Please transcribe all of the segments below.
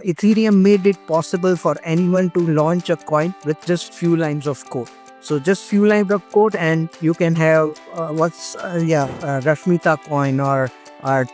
Ethereum made it possible for anyone to launch a coin with just few lines of code. So just few lines of code, and you can have Rashmita coin or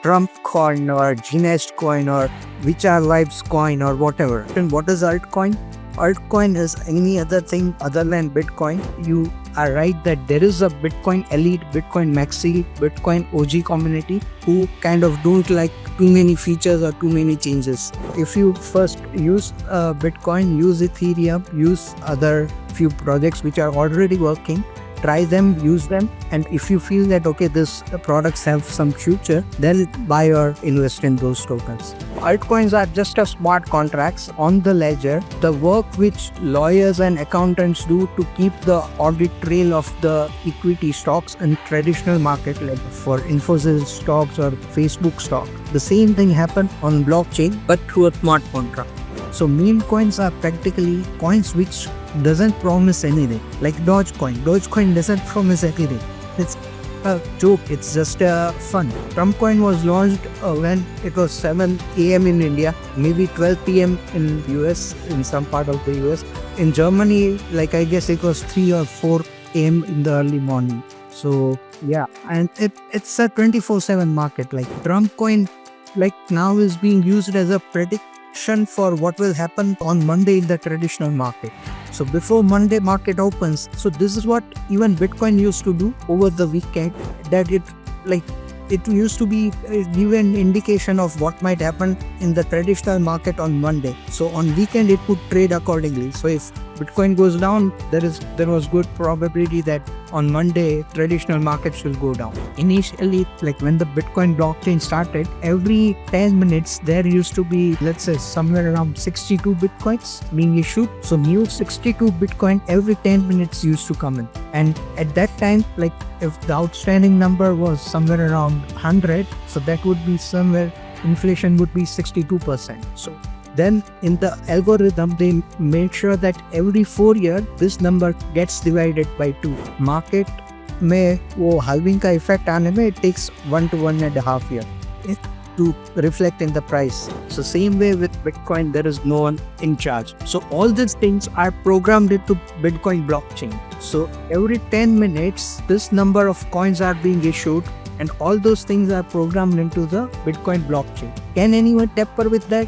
Trump coin or Ginest coin or Vichar Vibes coin or whatever. And what is altcoin? Altcoin is any other thing other than Bitcoin. You are right that there is a Bitcoin elite, Bitcoin maxi, Bitcoin OG community who kind of don't like too many features or too many changes. If you first use Bitcoin, use Ethereum, use other few projects which are already working, try them, use them, and if you feel that okay, these products have some future, then buy or invest in those tokens. Altcoins are just a smart contracts on the ledger, the work which lawyers and accountants do to keep the audit trail of the equity stocks in traditional market, like for Infosys stocks or Facebook stock. The same thing happened on blockchain, but through a smart contract. So meme coins are practically coins which doesn't promise anything. Like Dogecoin. Dogecoin doesn't promise anything. It's a joke. It's just fun. Trump coin was launched when it was 7 a.m. in India, maybe 12 p.m. in US, in some part of the US. In Germany, like I guess it was 3 or 4 a.m. in the early morning. So yeah, and it's a 24/7 market. Like Trump coin, like now is being used as a prediction for what will happen on Monday in the traditional market. So before Monday market opens, so this is what even Bitcoin used to do over the weekend, that it used to be give an indication of what might happen in the traditional market on Monday. So on weekend it would trade accordingly. So if Bitcoin goes down, there was good probability that on Monday traditional markets will go down. Initially, like when the Bitcoin blockchain started, every 10 minutes there used to be, let's say, somewhere around 62 Bitcoins being issued. So new 62 Bitcoin every 10 minutes used to come in. And at that time, like if the outstanding number was somewhere around 100, so that would be somewhere, inflation would be 62%. So then in the algorithm, they made sure that every 4 years, this number gets divided by 2. Market में वो halving का effect आने में it takes 1 to 1.5 years to reflect in the price. So same way with Bitcoin, there is no one in charge. So all these things are programmed into Bitcoin blockchain. So every 10 minutes, this number of coins are being issued, and all those things are programmed into the Bitcoin blockchain. Can anyone tamper with that?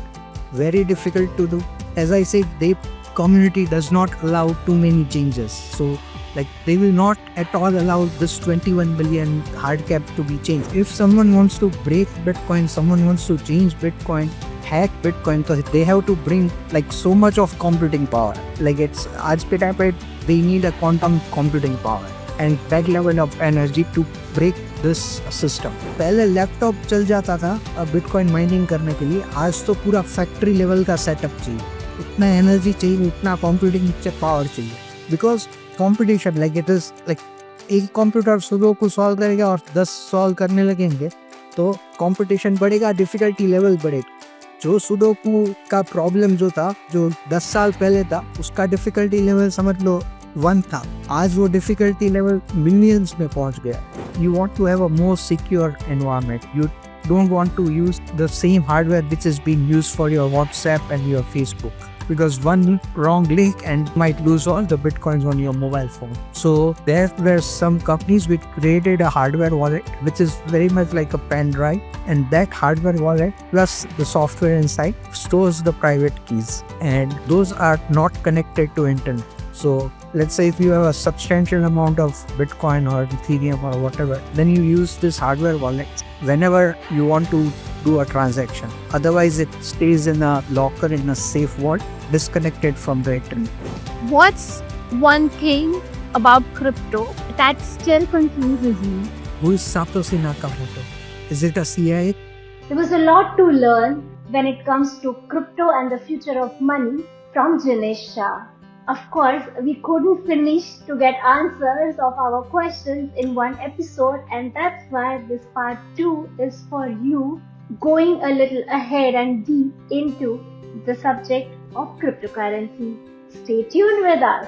Very difficult to do. As I said, the community does not allow too many changes. So like they will not at all allow this 21 billion hard cap to be changed. If someone wants to break Bitcoin, someone wants to change Bitcoin, hack Bitcoin, because they have to bring like so much of computing power. Like it's आज के time पे they need a quantum computing power and that level of energy to break this system. पहले laptop चल जाता था bitcoin mining करने के लिए, आज तो पूरा फैक्ट्री लेवल का सेटअप चाहिए, उतना एनर्जी चाहिए, उतना कंप्यूटिंग पावर चाहिए. Because competition like it is like एक कंप्यूटर सुडोकू को सॉल्व करेगा और 10 सॉल्व करने लगेंगे तो कंपटीशन बढ़ेगा, डिफिकल्टी लेवल बढ़ेगा. जो सुडोकू का प्रॉब्लम जो था, जो 10 साल पहले था, उसका डिफिकल्टी लेवल समझ लो 1 था, आज वो डिफिकल्टी लेवल मिलियंस में पहुंच गया. You want to have a more secure environment. You don't want to use the same hardware which is being used for your WhatsApp and your Facebook, because one wrong link and might lose all the bitcoins on your mobile phone. So there were some companies which created a hardware wallet which is very much like a pen drive, and that hardware wallet plus the software inside stores the private keys, and those are not connected to internet. So let's say if you have a substantial amount of Bitcoin or Ethereum or whatever, then you use this hardware wallet whenever you want to do a transaction. Otherwise, it stays in a locker in a safe vault, disconnected from the internet. What's one thing about crypto that still confuses me? Who is Satoshi Nakamoto? Is it a CIA? There was a lot to learn when it comes to crypto and the future of money from Jinesh Shah. Of course, we couldn't finish to get answers of our questions in one episode, and that's why this part 2 is for you, going a little ahead and deep into the subject of cryptocurrency. Stay tuned with us.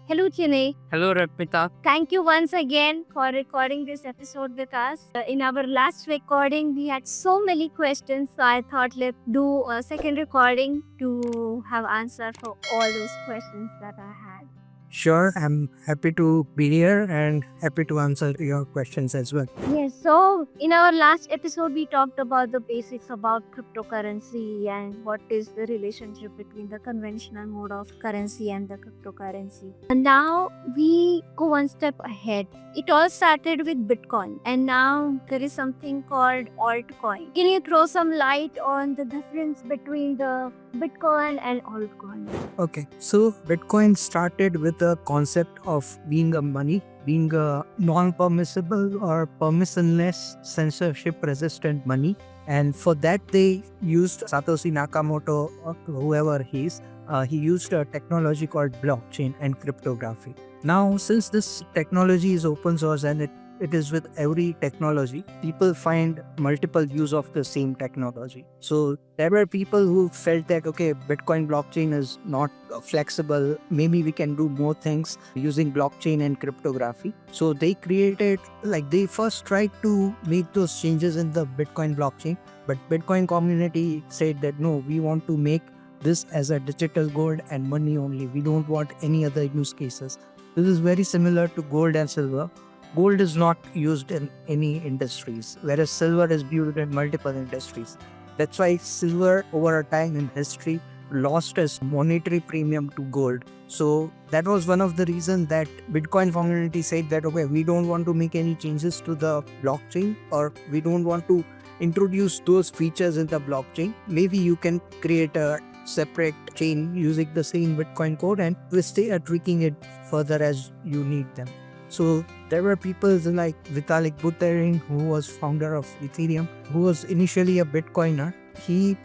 Hello, Chine. Hello, Rapita. Thank you once again for recording this episode with us. In our last recording, we had so many questions, so I thought let's do a second recording to have answer for all those questions that I had. Sure, I'm happy to be here and happy to answer your questions as well. Yes, so in our last episode, we talked about the basics about cryptocurrency and what is the relationship between the conventional mode of currency and the cryptocurrency. And now we go one step ahead. It all started with Bitcoin, and now there is something called altcoin. Can you throw some light on the difference between the Bitcoin and altcoin? Okay, so Bitcoin started with the concept of being a money, being a non-permissible or permissionless, censorship-resistant money. And for that, they used Satoshi Nakamoto, or whoever he is. He used a technology called blockchain and cryptography. Now, since this technology is open source and it is with every technology, people find multiple use of the same technology. So there were people who felt that, okay, Bitcoin blockchain is not flexible. Maybe we can do more things using blockchain and cryptography. So they created, they first tried to make those changes in the Bitcoin blockchain, but Bitcoin community said that no, we want to make this as a digital gold and money only. We don't want any other use cases. This is very similar to gold and silver. Gold is not used in any industries, whereas silver is used in multiple industries. That's why silver over a time in history lost its monetary premium to gold. So that was one of the reasons that Bitcoin community said that, okay, we don't want to make any changes to the blockchain, or we don't want to introduce those features in the blockchain. Maybe you can create a separate chain using the same Bitcoin code and we stay tweaking it further as you need them. So there were people like Vitalik Buterin, who was founder of Ethereum, who was initially a Bitcoiner. He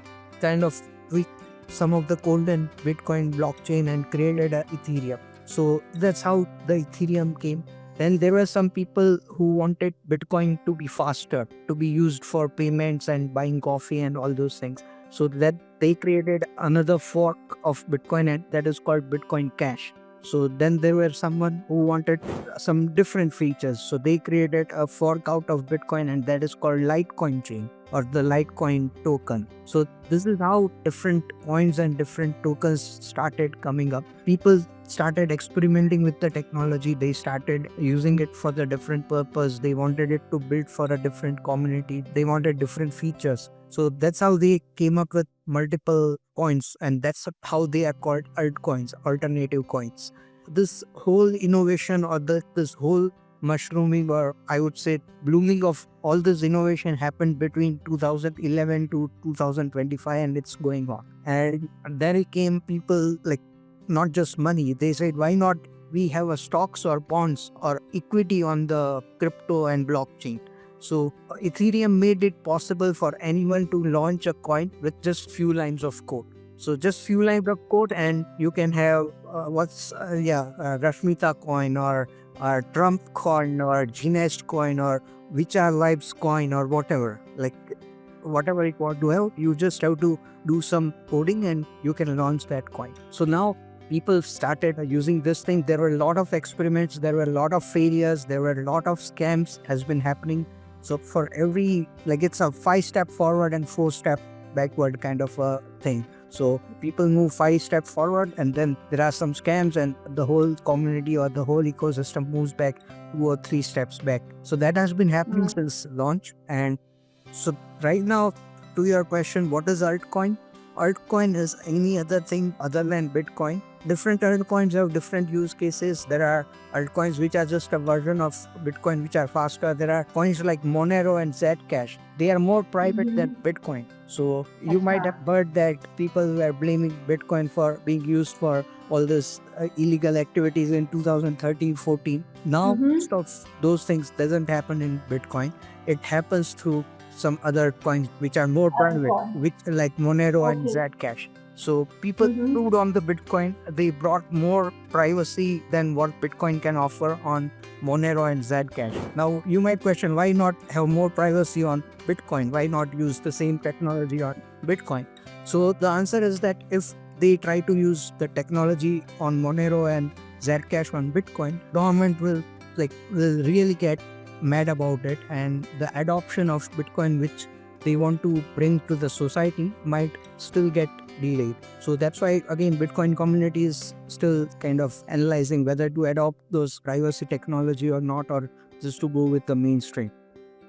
kind of tweaked some of the code in Bitcoin blockchain and created a Ethereum. So that's how the Ethereum came. Then there were some people who wanted Bitcoin to be faster, to be used for payments and buying coffee and all those things. So that they created another fork of Bitcoin, and that is called Bitcoin Cash. So then there were someone who wanted some different features. So they created a fork out of Bitcoin, and that is called Litecoin chain or the Litecoin token. So this is how different coins and different tokens started coming up. People started experimenting with the technology. They started using it for the different purpose. They wanted it to build for a different community. They wanted different features. So that's how they came up with multiple coins, and that's how they are called altcoins, alternative coins. This whole innovation or this whole mushrooming, or I would say blooming of all this innovation happened between 2011 to 2025, and it's going on. And then it came people like not just money. They said, why not we have a stocks or bonds or equity on the crypto and blockchain? So Ethereum made it possible for anyone to launch a coin with just few lines of code. So just few lines of code, and you can have Rashmita coin or Trump coin or Ginest coin or Vichar Vibes coin or whatever. Like whatever it want to have, you just have to do some coding and you can launch that coin. So now people started using this thing. There were a lot of experiments, there were a lot of failures, there were a lot of scams has been happening. So for every, it's a 5-step forward and 4-step backward kind of a thing. So people move 5 steps forward, and then there are some scams, and the whole community or the whole ecosystem moves back 2 or 3 steps back. So that has been happening since launch. And so right now, to your question, what is altcoin? Altcoin is any other thing other than Bitcoin. Different altcoins have different use cases. There are altcoins which are just a version of Bitcoin which are faster. There are coins like Monero and Zcash. They are more private than Bitcoin. So you might have heard that people were blaming Bitcoin for being used for all this illegal activities in 2013-14. Now most of those things doesn't happen in Bitcoin. It happens through some other coins which are more private, which like Monero and Zcash. So people improved on the Bitcoin. They brought more privacy than what Bitcoin can offer on Monero and Zcash. Now you might question, why not have more privacy on Bitcoin? Why not use the same technology on Bitcoin? So the answer is that if they try to use the technology on Monero and Zcash on Bitcoin, government will really get mad about it, and the adoption of Bitcoin which they want to bring to the society might still get delayed. So that's why again Bitcoin community is still kind of analyzing whether to adopt those privacy technology or not, or just to go with the mainstream.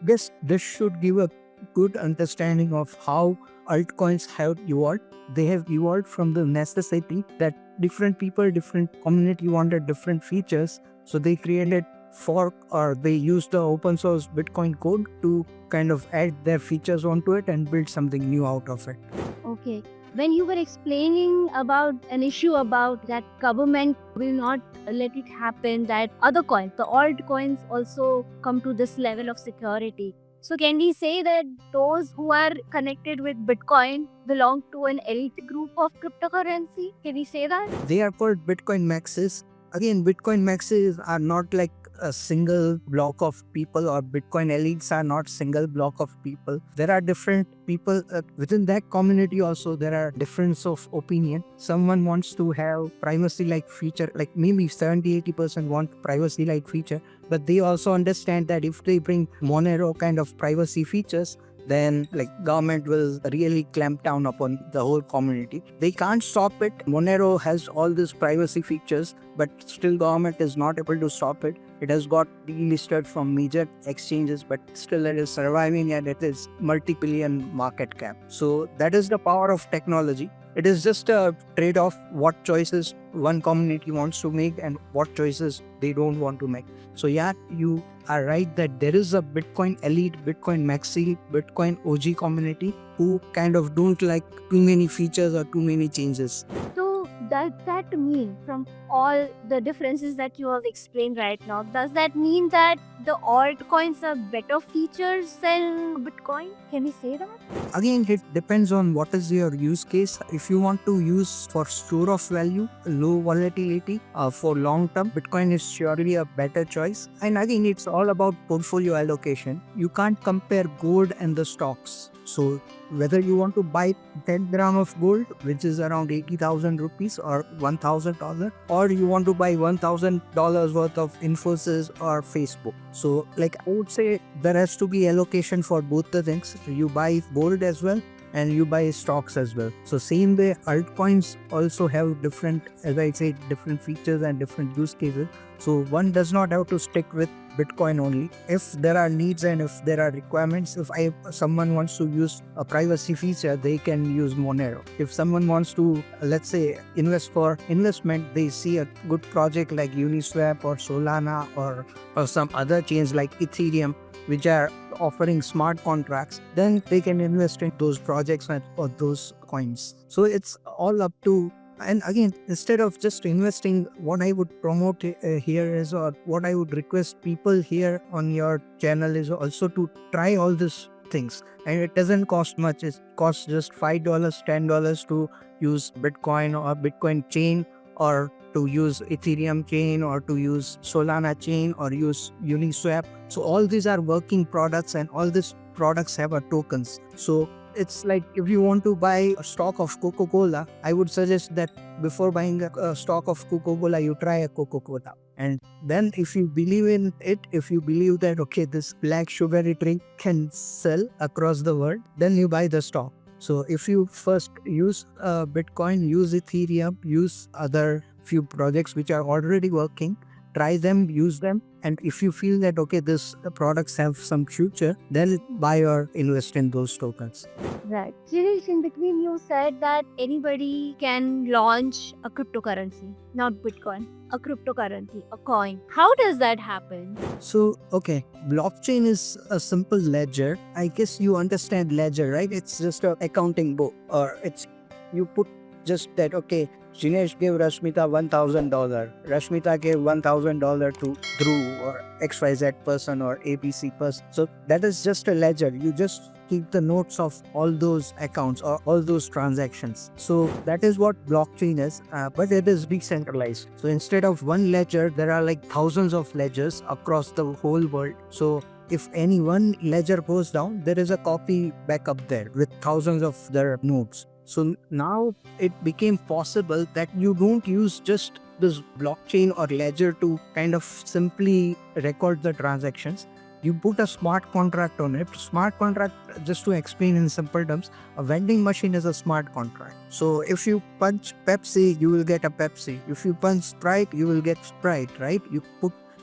This should give a good understanding of how altcoins have evolved. They have evolved from the necessity that different people, different community wanted different features, so they created fork, or they used the open source Bitcoin code to kind of add their features onto it and build something new out of it. Okay. When you were explaining about an issue about that government will not let it happen, that other coins, the altcoins also come to this level of security. So can we say that those who are connected with Bitcoin belong to an elite group of cryptocurrency? Can we say that? They are called Bitcoin maxis. Again, Bitcoin maxis are not like a single block of people, or Bitcoin elites are not single block of people. There are different people within that community. Also, there are difference of opinion. Someone wants to have privacy like feature, like maybe 70-80% want privacy like feature, but they also understand that if they bring Monero kind of privacy features, then like government will really clamp down upon the whole community. They can't stop it. Monero has all these privacy features, but still government is not able to stop it. It has got delisted from major exchanges, but still it is surviving, and it is multi-billion market cap. So that is the power of technology. It is just a trade-off what choices one community wants to make and what choices they don't want to make. So yeah, you are right that there is a Bitcoin elite, Bitcoin maxi, Bitcoin OG community who kind of don't like too many features or too many changes. So does that mean, from all the differences that you have explained right now, does that mean that the altcoins are better features than Bitcoin? Can we say that? Again, it depends on what is your use case. If you want to use for store of value, low volatility, for long term, Bitcoin is surely a better choice. And again, it's all about portfolio allocation. You can't compare gold and the stocks. So whether you want to buy 10 gram of gold, which is around 80,000 rupees or $1,000, or you want to buy $1,000 worth of Infosys or Facebook. So like I would say there has to be allocation for both the things. You buy gold as well and you buy stocks as well. So same way altcoins also have different, as I said, different features and different use cases. So one does not have to stick with Bitcoin only. If there are needs and if there are requirements, if someone wants to use a privacy feature, they can use Monero. If someone wants to, let's say, invest for investment, they see a good project like Uniswap or Solana or some other chains like Ethereum, which are offering smart contracts, then they can invest in those projects or those coins. So it's all up to. And again, instead of just investing, what I would promote here is, or what I would request people here on your channel is also to try all these things. And it doesn't cost much. It costs just $5, $10 to use Bitcoin or Bitcoin chain, or to use Ethereum chain, or to use Solana chain, or use Uniswap. So all these are working products, and all these products have a tokens. So it's like if you want to buy a stock of Coca-Cola, I would suggest that before buying a stock of Coca-Cola, you try a Coca-Cola. And then if you believe in it, if you believe that, okay, this black sugary drink can sell across the world, then you buy the stock. So if you first use Bitcoin, use Ethereum, use other few projects which are already working, try them, use them. And if you feel that, okay, these products have some future, then buy or invest in those tokens. Right. Girish, in between you said that anybody can launch a cryptocurrency, not Bitcoin, a cryptocurrency, a coin. How does that happen? So, okay, blockchain is a simple ledger. I guess you understand ledger, right? It's just an accounting book, or it's you put just that, okay, Jinesh gave Rashmita $1,000. Rashmita gave $1,000 to Dhruv or XYZ person or ABC person. So that is just a ledger. You just keep the notes of all those accounts or all those transactions. So that is what blockchain is, but it is decentralized. So instead of one ledger, there are like thousands of ledgers across the whole world. So if any one ledger goes down, there is a copy backup there with thousands of their nodes. So now it became possible that you don't use just this blockchain or ledger to kind of simply record the transactions. You put a smart contract on it. Smart contract, just to explain in simple terms, a vending machine is a smart contract. So if you punch Pepsi, you will get a Pepsi. If you punch Sprite, you will get Sprite, right?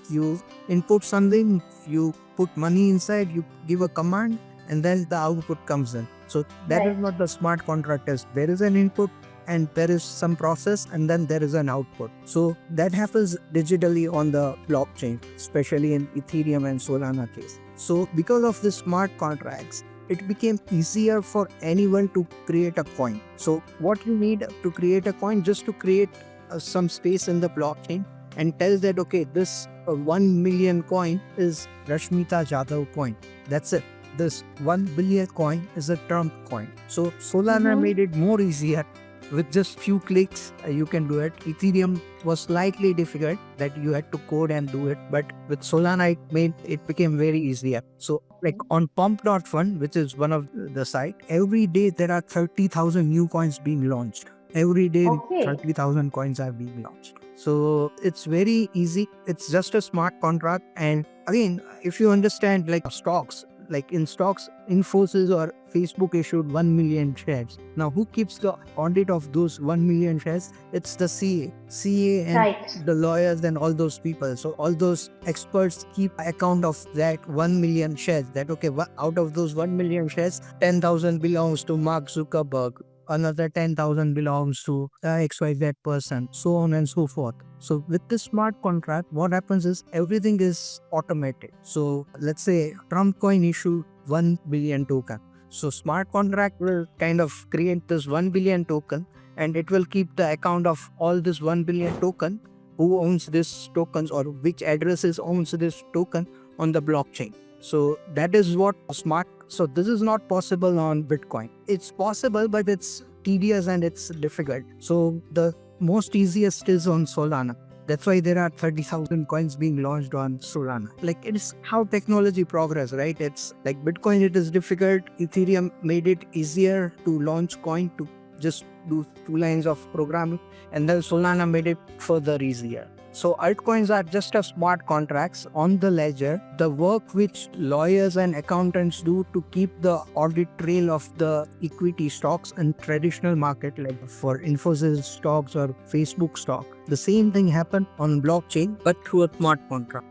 You input something, you put money inside, you give a command, and then the output comes in. So that is Right. what the smart contract is. There is an input and there is some process and then there is an output. So that happens digitally on the blockchain, especially in Ethereum and Solana case. So because of the smart contracts, it became easier for anyone to create a coin. So what you need to create a coin, just to create some space in the blockchain and tells that, okay, this 1 million coin is Rashmita Jadhav coin. That's it. This 1 billion coin is a Trump coin. So Solana made it more easier. With just few clicks, you can do it. Ethereum was slightly difficult that you had to code and do it, but with Solana, it became very easier. So, like on Pump.fund, which is one of the site, every day there are 30,000 new coins being launched. Every day, Okay. 30,000 coins are being launched. So it's very easy. It's just a smart contract. And again, if you understand like stocks, like in stocks, Infosys or Facebook issued 1 million shares. Now, who keeps the audit of those 1 million shares? It's the CA and Right. the lawyers and all those people. So all those experts keep account of that 1 million shares. That okay, out of those 1 million shares, 10,000 belongs to Mark Zuckerberg. Another 10,000 belongs to XYZ person, so on and so forth. So with this smart contract, what happens is everything is automated. So let's say Trump coin issue 1 billion token. So smart contract will kind of create this 1 billion token and it will keep the account of all this 1 billion token, who owns this tokens or which addresses owns this token on the blockchain. So that is what smart. So this is not possible on Bitcoin. It's possible, but it's tedious and it's difficult. So the most easiest is on Solana. That's why there are 30,000 coins being launched on Solana. Like it is how technology progress, right? It's like Bitcoin, it is difficult. Ethereum made it easier to launch coin to just do 2 lines of programming, and then Solana made it further easier. So altcoins are just a smart contracts on the ledger, the work which lawyers and accountants do to keep the audit trail of the equity stocks in traditional market, like for Infosys stocks or Facebook stock. The same thing happened on blockchain, but through a smart contract.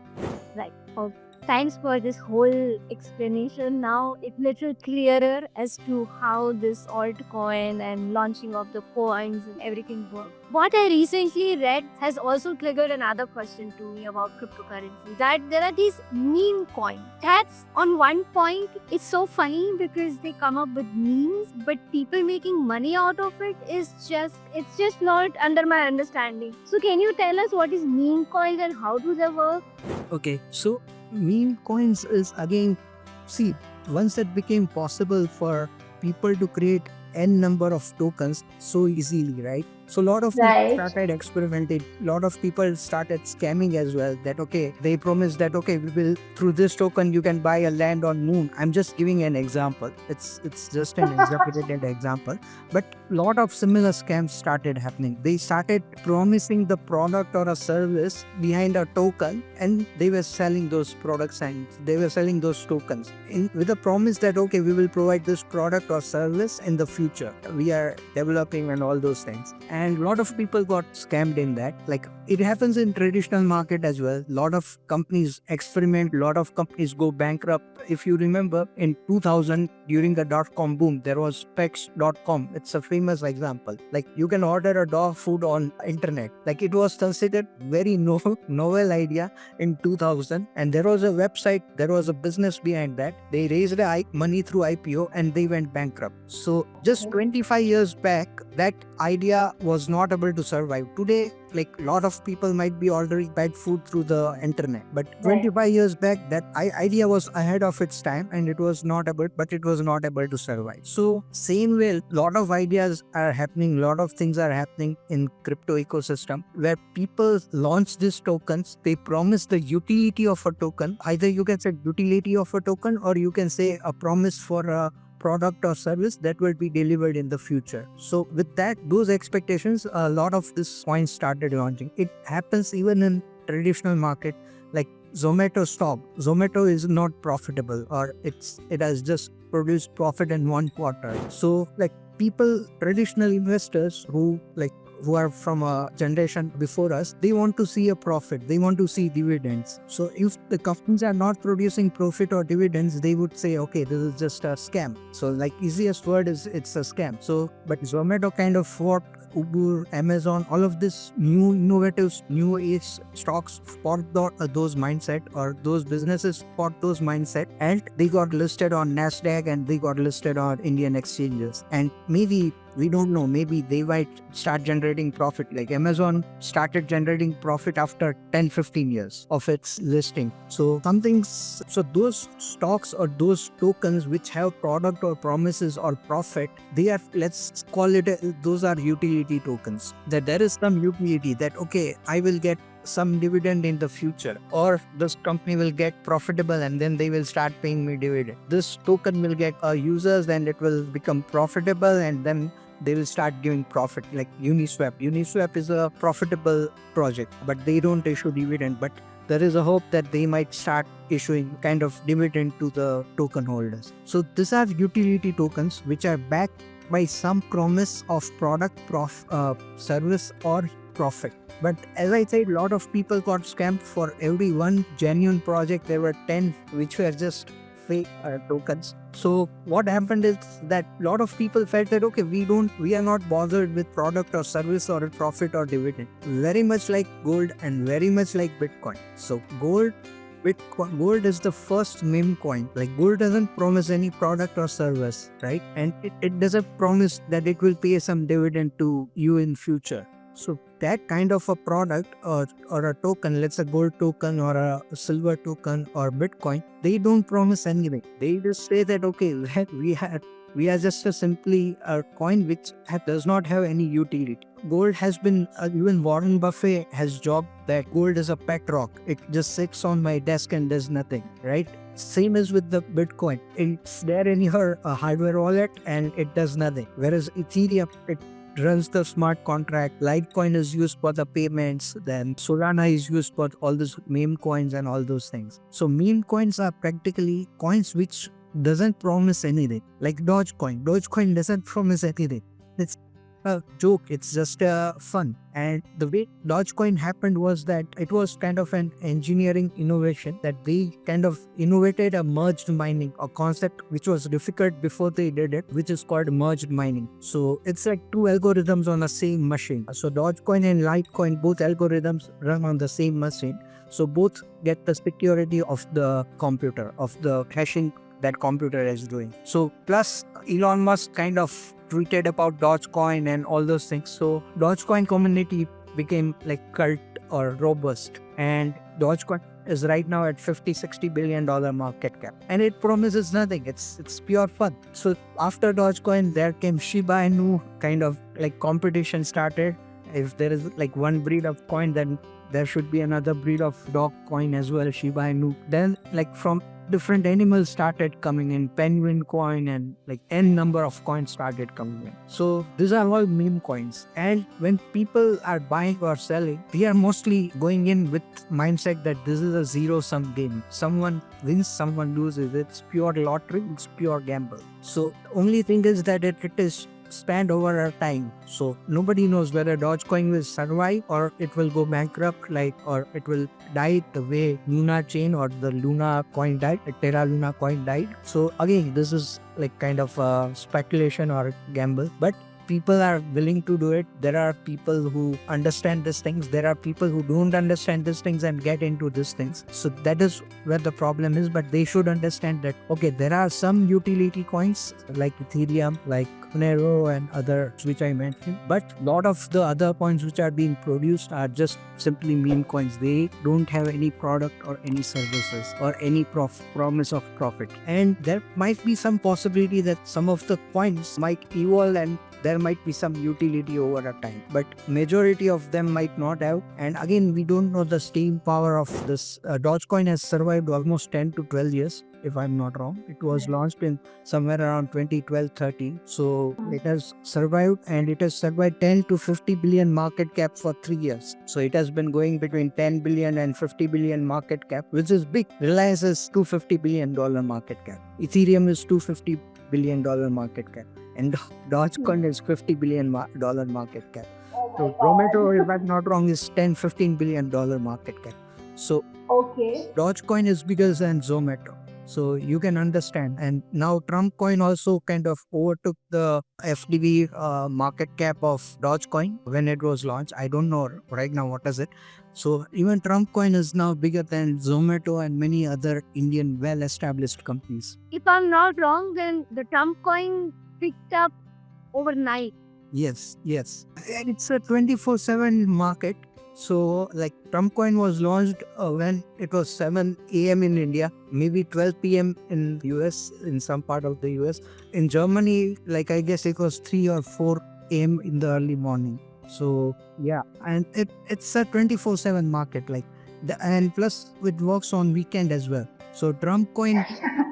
Right. Okay. Thanks for this whole explanation. Now it's little clearer as to how this altcoin and launching of the coins and everything works. What I recently read has also triggered another question to me about cryptocurrency. That there are these meme coins. That's on one point, it's so funny because they come up with memes, but people making money out of it it's just not under my understanding. So can you tell us what is meme coins and how do they work? Okay, so meme coins is again, see, once it became possible for people to create n number of tokens so easily, right? So a lot of people Right. started experimenting. A lot of people started scamming as well. That okay, they promised that okay, we will through this token you can buy a land on moon. I'm just giving an example. It's just an exaggerated example, but lot of similar scams started happening. They started promising the product or a service behind a token, and they were selling those products and they were selling those tokens with a promise that okay, we will provide this product or service in the future. We are developing and all those things. And a lot of people got scammed in that. Like it happens in traditional market as well. Lot of companies experiment, lot of companies go bankrupt. If you remember in 2000 during the dot-com boom, there was specs.com. It's a famous example. Like you can order a dog food on internet. Like it was considered very novel idea in 2000, and there was a website, there was a business behind that. They raised money through IPO and they went bankrupt. So just 25 years back, that idea was not able to survive. Today, like a lot of people might be ordering pet food through the internet, but 25 years back, that idea was ahead of its time and it was not able to survive. So same way, lot of ideas are happening, lot of things are happening in crypto ecosystem where people launch these tokens. They promise the utility of a token. Either you can say utility of a token or you can say a promise for a product or service that will be delivered in the future. So with that, those expectations, a lot of this coins started launching. It happens even in traditional market like Zomato stock. Zomato is not profitable, or it has just produced profit in one quarter. So like people, traditional investors who are from a generation before us, they want to see a profit, they want to see dividends. So if the companies are not producing profit or dividends, they would say, okay, this is just a scam. So like easiest word is it's a scam. So but Zomato kind of fought Uber, Amazon, all of this new innovative, new age stocks fought those mindset, or those businesses fought those mindset, and they got listed on Nasdaq and they got listed on Indian exchanges. And maybe, we don't know, maybe they might start generating profit. Like Amazon started generating profit after 10-15 years of its listing. So those stocks or those tokens which have product or promises or profit, they are, let's call it, those are utility tokens. That there is some utility, that okay, I will get some dividend in the future, or this company will get profitable and then they will start paying me dividend. This token will get users and it will become profitable, and then they will start giving profit. Like Uniswap. Uniswap is a profitable project, but they don't issue dividend. But there is a hope that they might start issuing kind of dividend to the token holders. So these are utility tokens which are backed by some promise of product, service, or profit. But as I said, a lot of people got scammed. For every one genuine project, there were 10 which were just fake tokens. So what happened is that a lot of people felt that okay, we are not bothered with product or service or profit or dividend. Very much like gold and very much like Bitcoin. So gold is the first meme coin. Like gold doesn't promise any product or service, right? And it doesn't promise that it will pay some dividend to you in future. So that kind of a product or a token, let's say gold token or a silver token or Bitcoin, they don't promise anything. They just say that okay, we are just simply a coin which does not have any utility. Gold has been, even Warren Buffett has joked that gold is a pet rock. It just sits on my desk and does nothing, right? Same as with the Bitcoin. It's there in your hardware wallet and it does nothing. Whereas Ethereum, it runs the smart contract. Litecoin is used for the payments. Then Solana is used for all those meme coins and all those things. So meme coins are practically coins which doesn't promise anything. Like Dogecoin. Dogecoin doesn't promise anything. It's a joke. It's just fun. And the way Dogecoin happened was that it was kind of an engineering innovation, that they kind of innovated a merged mining, a concept which was difficult before they did it, which is called merged mining. So it's like two algorithms on the same machine. So Dogecoin and Litecoin, both algorithms run on the same machine. So both get the security of the computer, of the caching that computer is doing. So plus Elon Musk kind of tweeted about Dogecoin and all those things. So Dogecoin community became like cult or robust, and Dogecoin is right now at $50-60 billion market cap, and it promises nothing. It's pure fun. So after Dogecoin, there came Shiba Inu. Kind of like competition started. If there is like one breed of coin, then there should be another breed of dog coin as well, Shiba Inu. Then like from different animals started coming in, penguin coin, and like n number of coins started coming in. So these are all meme coins. And when people are buying or selling, they are mostly going in with mindset that this is a zero-sum game. Someone wins, someone loses. It's pure lottery, it's pure gamble. So the only thing is that it is spanned over a time. So nobody knows whether Dogecoin will survive or it will go bankrupt, or it will die the way Luna chain or the Luna coin died, the Terra Luna coin died. So again, this is like kind of a speculation or gamble, but people are willing to do it. There are people who understand these things. There are people who don't understand these things and get into these things. So that is where the problem is. But they should understand that, okay, there are some utility coins like Ethereum, like Monero and others which I mentioned. But a lot of the other coins which are being produced are just simply meme coins. They don't have any product or any services or any promise of profit. And there might be some possibility that some of the coins might evolve and there might be some utility over a time, but majority of them might not have. And again, we don't know the staying power of this. Dogecoin has survived almost 10 to 12 years, if I'm not wrong. It was launched in somewhere around 2012 13. So it has survived, and it has survived 10 to 50 billion market cap for 3 years. So it has been going between 10 billion and 50 billion market cap, which is big. Reliance is $250 billion market cap. Ethereum is $250 billion market cap. And Dogecoin is $50 billion market cap. So Zomato, if I'm not wrong, is $10-15 billion market cap. So Okay. Dogecoin is bigger than Zomato. So you can understand. And now Trump coin also kind of overtook the FDV market cap of Dogecoin when it was launched. I don't know right now what is it. So even Trump coin is now bigger than Zomato and many other Indian well-established companies. If I'm not wrong, then the Trump coin picked up overnight. Yes. And it's a 24/7 market. So like Trump coin was launched when it was 7 a.m. in India, maybe 12 p.m. in US, in some part of the US. In Germany, like I guess it was 3 or 4 a.m. in the early morning. So yeah, and it's a 24/7 market, like and plus it works on weekend as well. So Trump coin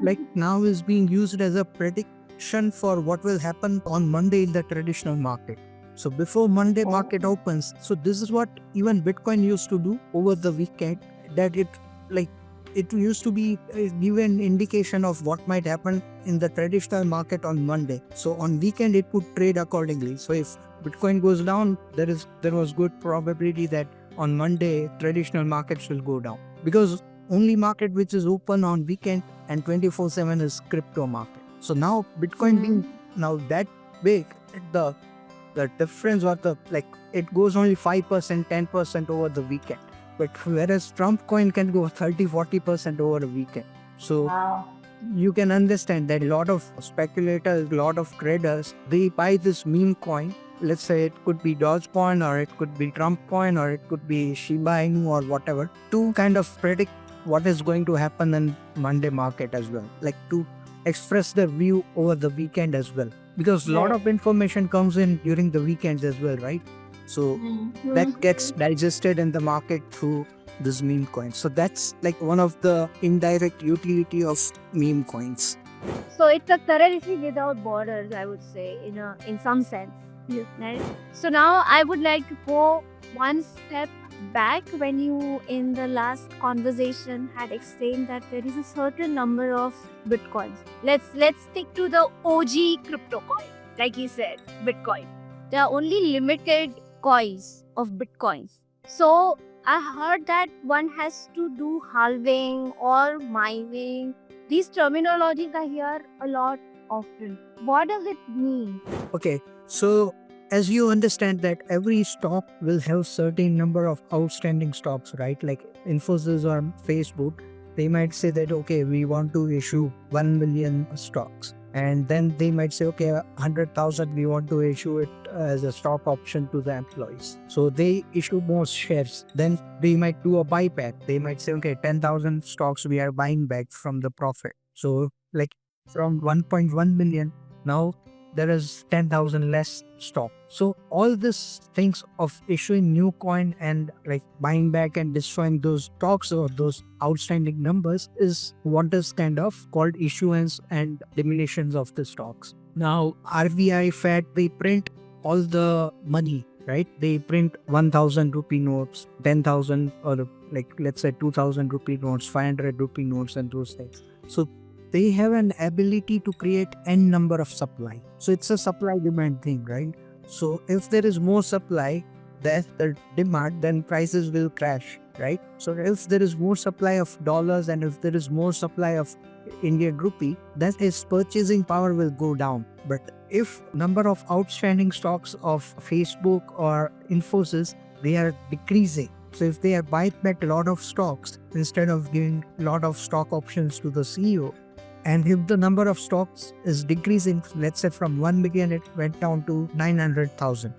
like now is being used as a prediction for what will happen on Monday in the traditional market. So before Monday market opens, so this is what even Bitcoin used to do over the weekend, that it used to be give an indication of what might happen in the traditional market on Monday. So on weekend it would trade accordingly. So if Bitcoin goes down, there was good probability that on Monday traditional markets will go down, because only market which is open on weekend and 24/7 is crypto market. So now Bitcoin being now that big, the difference or it goes only 5%, 10% over the weekend. But whereas Trump coin can go 30-40% over a weekend. So Wow. you can understand that a lot of speculators, a lot of traders, they buy this meme coin. Let's say it could be Dogecoin, or it could be Trump coin, or it could be Shiba Inu or whatever, to kind of predict what is going to happen in Monday market as well. Like to express their view over the weekend as well. Because a lot Right. of information comes in during the weekends as well, right? So that gets digested in the market through this meme coin. So that's like one of the indirect utility of meme coins. So it's a currency without borders, I would say, in some sense. Right? So now I would like to go one step back when you in the last conversation had explained that there is a certain number of bitcoins. Let's stick to the OG crypto coin, like you said, Bitcoin. There are only limited coins of bitcoins. So I heard that one has to do halving or mining. These terminologies I hear a lot often. What does it mean? Okay, so as you understand that every stock will have certain number of outstanding stocks, right? Like Infosys or Facebook, they might say that, okay, we want to issue 1 million stocks. And then they might say, okay, 100,000, we want to issue it as a stock option to the employees. So they issue more shares. Then they might do a buyback. They might say, okay, 10,000 stocks we are buying back from the profit. So like from 1.1 million, now there is 10,000 less stock. So all these things of issuing new coin and like buying back and destroying those stocks or those outstanding numbers is what is kind of called issuance and diminutions of the stocks. Now RBI, Fed, they print all the money, right? They print 1,000 rupee notes, 10,000, or like let's say 2,000 rupee notes, 500 rupee notes, and those things. So they have an ability to create n number of supply. So it's a supply demand thing, right? So if there is more supply than the demand, then prices will crash, right? So if there is more supply of dollars and if there is more supply of Indian rupee, that is purchasing power will go down. But if number of outstanding stocks of Facebook or Infosys, they are decreasing. So if they are buying back a lot of stocks instead of giving a lot of stock options to the CEO, and if the number of stocks is decreasing, let's say from 1 million it went down to 900,000.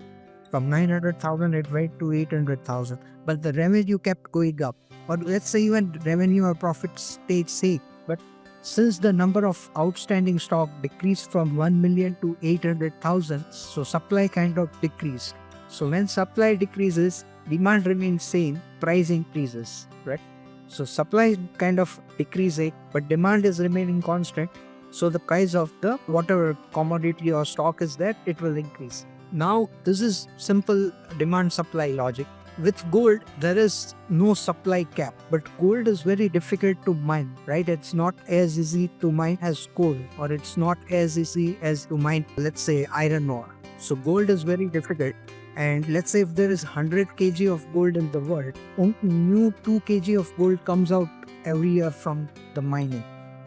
From 900,000 it went to 800,000. But the revenue kept going up. Or let's say even revenue or profit stayed same. But since the number of outstanding stock decreased from 1 million to 800,000, so supply kind of decreased. So when supply decreases, demand remains same, price increases, right? So supply is kind of decreasing, but demand is remaining constant. So the price of the whatever commodity or stock is there, it will increase. Now this is simple demand supply logic. With gold, there is no supply cap, but gold is very difficult to mine, right? It's not as easy to mine as coal, or it's not as easy as to mine, let's say, iron ore. So gold is very difficult. And let's say if there is 100 kg of gold in the world, only new 2 kg of gold comes out every year from the mining.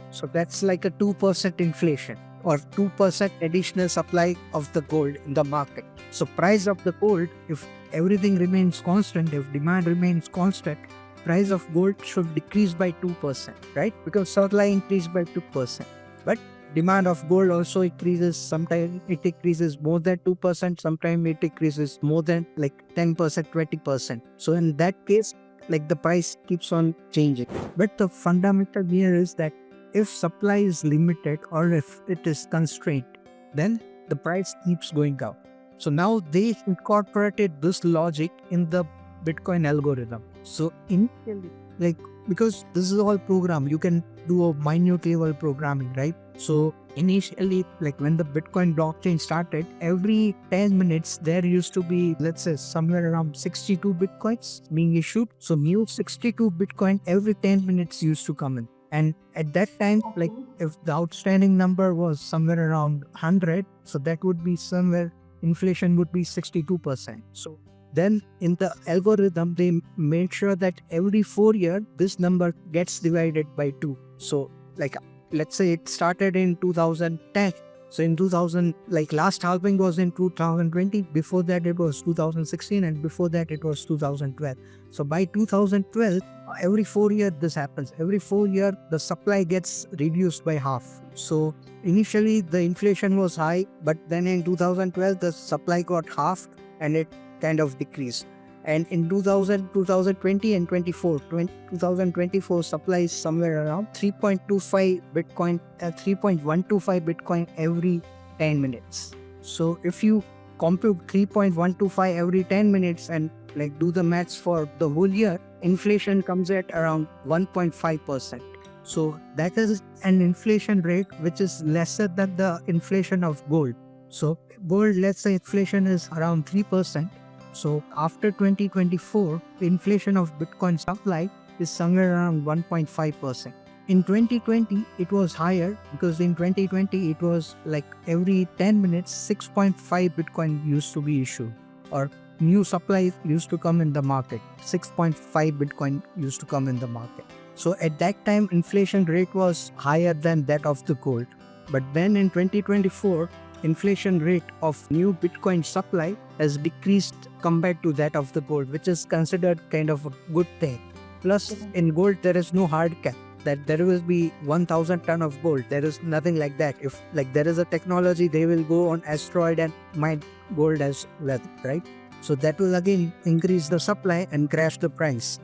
So that's like a 2% inflation or 2% additional supply of the gold in the market. So price of the gold, if everything remains constant, if demand remains constant, price of gold should decrease by 2%, right? Because supply increased by 2%. But demand of gold also increases. Sometimes it increases more than 2%, sometimes it increases more than like 10%, 20%. So in that case, like the price keeps on changing. But the fundamental here is that if supply is limited or if it is constrained, then the price keeps going up. So now they incorporated this logic in the Bitcoin algorithm. So initially, like, because this is all program, you can do a minute level programming, right? So initially, like when the Bitcoin blockchain started, every 10 minutes there used to be, let's say, somewhere around 62 Bitcoins being issued. So new 62 Bitcoin every 10 minutes used to come in. And at that time, like if the outstanding number was somewhere around 100, so that would be somewhere, inflation would be 62%. So then in the algorithm, they made sure that every 4 years, this number gets divided by 2. So like, let's say it started in 2010. So in 2000, like last halving was in 2020, before that it was 2016, and before that it was 2012. So by 2012, every 4 years this happens. Every 4 years, the supply gets reduced by half. So initially the inflation was high, but then in 2012, the supply got halved and it kind of decreased. And in 2020 and 2024 supply is somewhere around 3.25 Bitcoin, 3.125 Bitcoin every 10 minutes. So if you compute 3.125 every 10 minutes and like do the maths for the whole year, inflation comes at around 1.5%. So that is an inflation rate which is lesser than the inflation of gold. So gold, let's say inflation is around 3%. So after 2024, the inflation of Bitcoin supply is somewhere around 1.5%. In 2020, it was higher because in 2020, it was like every 10 minutes, 6.5 Bitcoin used to be issued, or new supply used to come in the market. 6.5 Bitcoin used to come in the market. So at that time, inflation rate was higher than that of the gold. But then in 2024, inflation rate of new Bitcoin supply has decreased compared to that of the gold, which is considered kind of a good thing. Plus, in gold, there is no hard cap that there will be 1,000 ton of gold. There is nothing like that. If like there is a technology, they will go on asteroid and mine gold as well, right? So that will again increase the supply and crash the price.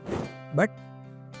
But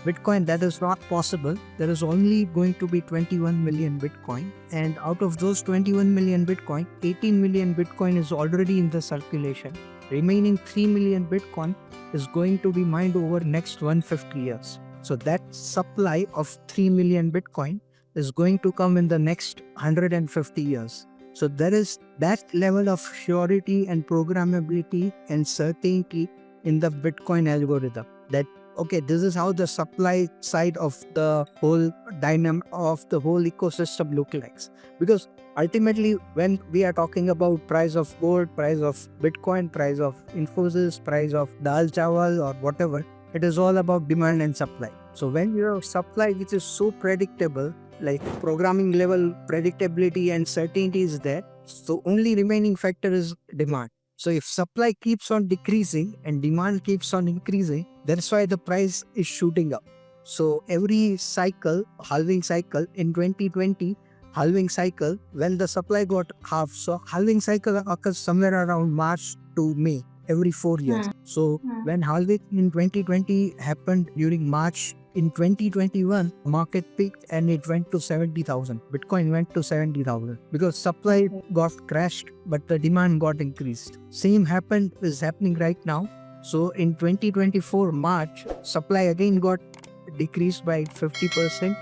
Bitcoin, that is not possible. There is only going to be 21 million Bitcoin, and out of those 21 million Bitcoin, 18 million Bitcoin is already in the circulation. Remaining 3 million Bitcoin is going to be mined over next 150 years. So that supply of 3 million Bitcoin is going to come in the next 150 years. So there is that level of surety and programmability and certainty in the Bitcoin algorithm that okay, this is how the supply side of the whole dynamic of the whole ecosystem look like. Because ultimately, when we are talking about price of gold, price of Bitcoin, price of Infosys, price of dal chawal or whatever, it is all about demand and supply. So when you have supply which is so predictable, like programming level predictability and certainty is there, so only remaining factor is demand. So if supply keeps on decreasing and demand keeps on increasing, that's why the price is shooting up. So every cycle, halving cycle in 2020, halving cycle, when the supply got half, so halving cycle occurs somewhere around March to May every 4 years. So when halving in 2020 happened during March in 2021, market peaked and it went to 70,000. Bitcoin went to 70,000 because supply got crashed, but the demand got increased. Same is happening right now. So in 2024 March, supply again got decreased by 50%.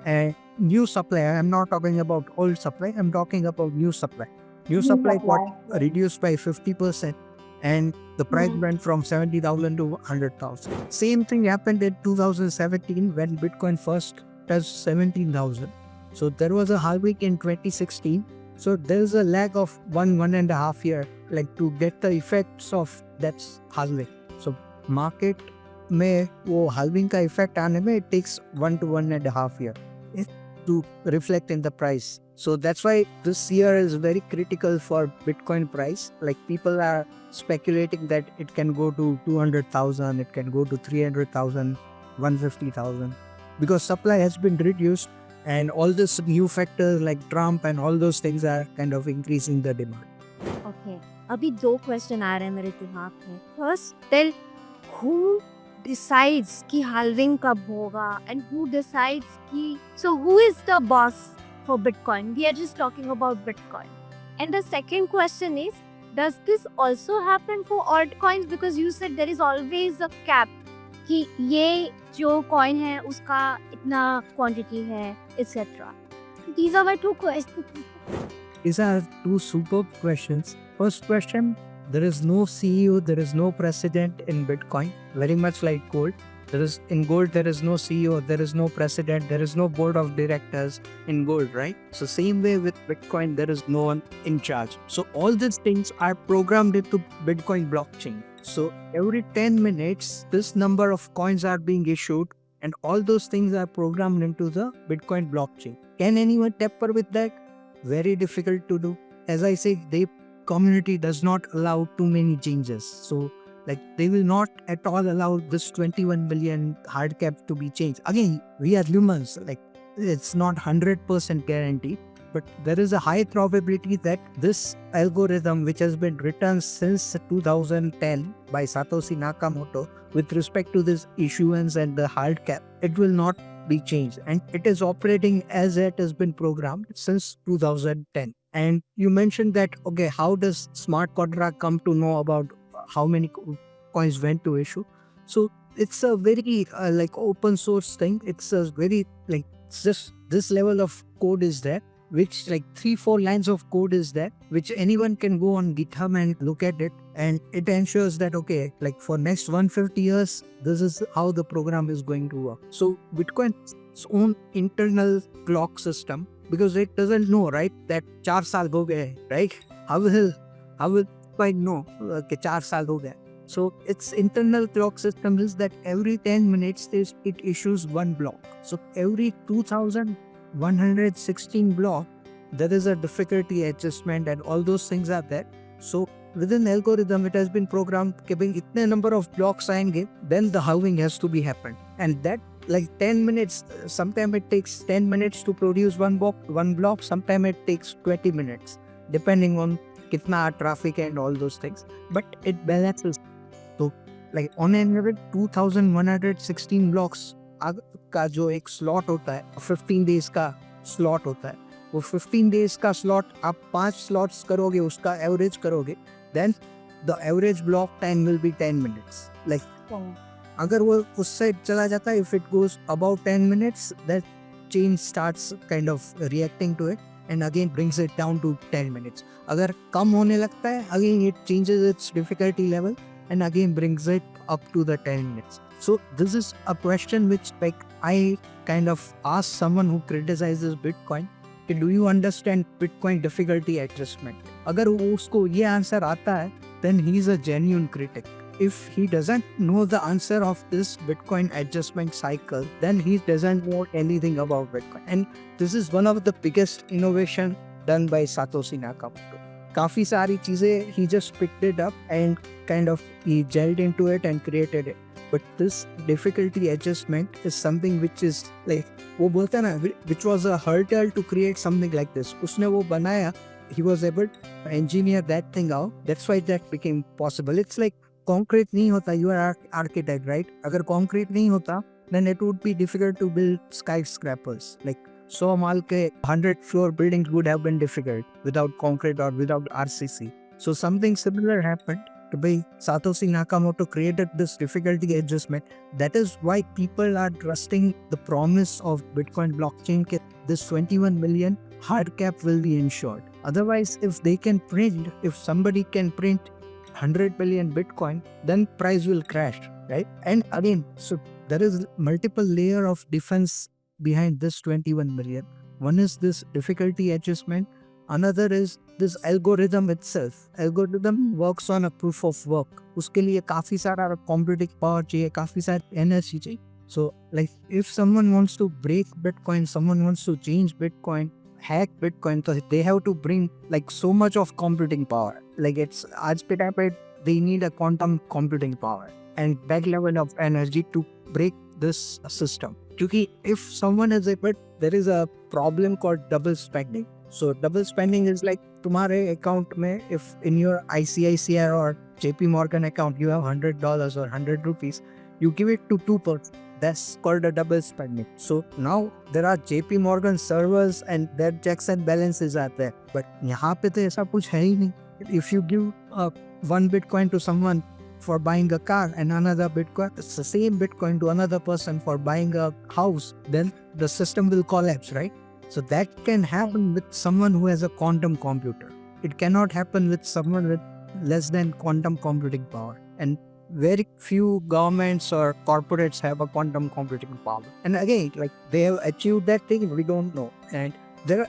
And new supply, I'm not talking about old supply, I'm talking about new supply. New supply got reduced by 50%, and the price went from 70,000 to 100,000. Same thing happened in 2017 when Bitcoin first touched 17,000. So there was a halving in 2016. So there's a lag of 1.5 year, like to get the effects of that halving. So market में वो halving का effect आने में it takes 1 to 1.5 year to reflect in the price. So that's why this year is very critical for Bitcoin price. Like people are speculating that it can go to 200,000, it can go to 300,000, 150,000 because supply has been reduced and all this new factors like Trump and all those things are kind of increasing the demand. Okay. अभी दो question आ रहे हैं मेरे दिमाग में. First, tell who decides कि halving कब होगा and who decides कि so who is the boss for Bitcoin? We are just talking about Bitcoin. And the second question is, does this also happen for altcoins? Because you said there is always a cap कि ये जो coin है उसका इतना quantity है, etc. These are my two questions. These are two superb questions. First question, there is no CEO, there is no president in Bitcoin, very much like gold. In gold, there is no CEO, there is no president, there is no board of directors in gold, right? So same way with Bitcoin, there is no one in charge. So all these things are programmed into Bitcoin blockchain. So every 10 minutes, this number of coins are being issued and all those things are programmed into the Bitcoin blockchain. Can anyone tamper with that? Very difficult to do. As I say, the community does not allow too many changes. So like they will not at all allow this 21 million hard cap to be changed. Again, we are humans, like it's not 100% guaranteed, but there is a high probability that this algorithm, which has been written since 2010 by Satoshi Nakamoto with respect to this issuance and the hard cap, it will not be changed, and it is operating as it has been programmed since 2010. And you mentioned that, okay, how does smart contract come to know about how many coins went to issue? So it's a very like open source thing. It's a very like just this level of code is there, which like 3-4 lines of code is there, which anyone can go on GitHub and look at it, and it ensures that okay, like for next 150 years, this is how the program is going to work. So Bitcoin's own internal clock system, because it doesn't know, right, that 4 साल हो गए, right? How will Bitcoin know कि 4 साल हो गए? So its internal clock system is that every 10 minutes it issues one block. So every 2116 block, there is a difficulty adjustment and all those things are there. So within the algorithm, it has been programmed कि itne number of blocks आएंगे, then the halving has to be happened. And that like 10 minutes, sometimes it takes 10 minutes to produce one block, sometimes it takes 20 minutes, depending on kitna traffic and all those things. But it balances. So like on an average 2116 blocks का जो एक slot होता है, 15 days का slot होता है, वो 15 days का slot आप 5 slots करोगे, उसका average करोगे, then the average block time will be 10 minutes. Like अगर वो उससे चला जाता है, if it goes above 10 minutes, that chain starts kind of reacting to it and again brings it down to 10 minutes. अगर कम होने लगता है, again it changes its difficulty level and again brings it up to the 10 minutes. So this is a question which like I kind of ask someone who criticizes Bitcoin, do you understand Bitcoin difficulty adjustment? अगर उसको ये answer आता है, then he is a genuine critic. If he doesn't know the answer of this Bitcoin adjustment cycle, then he doesn't know anything about Bitcoin. And this is one of the biggest innovation done by Satoshi Nakamoto. काफी सारी चीजें he just picked it up and kind of he gelled into it and created it. But this difficulty adjustment is something which is like वो बोलता है ना, which was a hurdle to create something like this. उसने वो बनाया, he was able to engineer that thing out. That's why that became possible. It's like concrete नहीं होता, you are architect, right? अगर concrete नहीं होता then it would be difficult to build skyscrapers. Like 100 mall ke 100-floor buildings would have been difficult without concrete or without RCC. So something similar happened. Satoshi Nakamoto created this difficulty adjustment. That is why people are trusting the promise of Bitcoin blockchain that this 21 million hard cap will be ensured. Otherwise, if somebody can print 100 billion Bitcoin, then price will crash, right? And again, so there is multiple layer of defense behind this 21 million. One is this difficulty adjustment. Another is this algorithm itself. Algorithm works on a proof of work. उसके लिए काफी सारा computing power चाहिए, काफी सारी energy चाहिए. So like if someone wants to break Bitcoin, someone wants to change Bitcoin, hack Bitcoin, so they have to bring like so much of computing power. Like it's आज के time पे they need a quantum computing power and that level of energy to break this system. Because if someone is able, there is a problem called double spending. So double spending is like तुम्हारे account में, if in your ICICI or JP Morgan account you have $100 or 100 rupees, you give it to 2%. That's called a double spending. So now there are JP Morgan servers and their checks and balances are there. But यहाँ पे तो ऐसा कुछ है ही नहीं. If you give one Bitcoin to someone for buying a car and another Bitcoin, it's the same Bitcoin to another person for buying a house, then the system will collapse, right? So that can happen with someone who has a quantum computer. It cannot happen with someone with less than quantum computing power. And very few governments or corporates have a quantum computing power. And again, like they have achieved that thing, we don't know. And there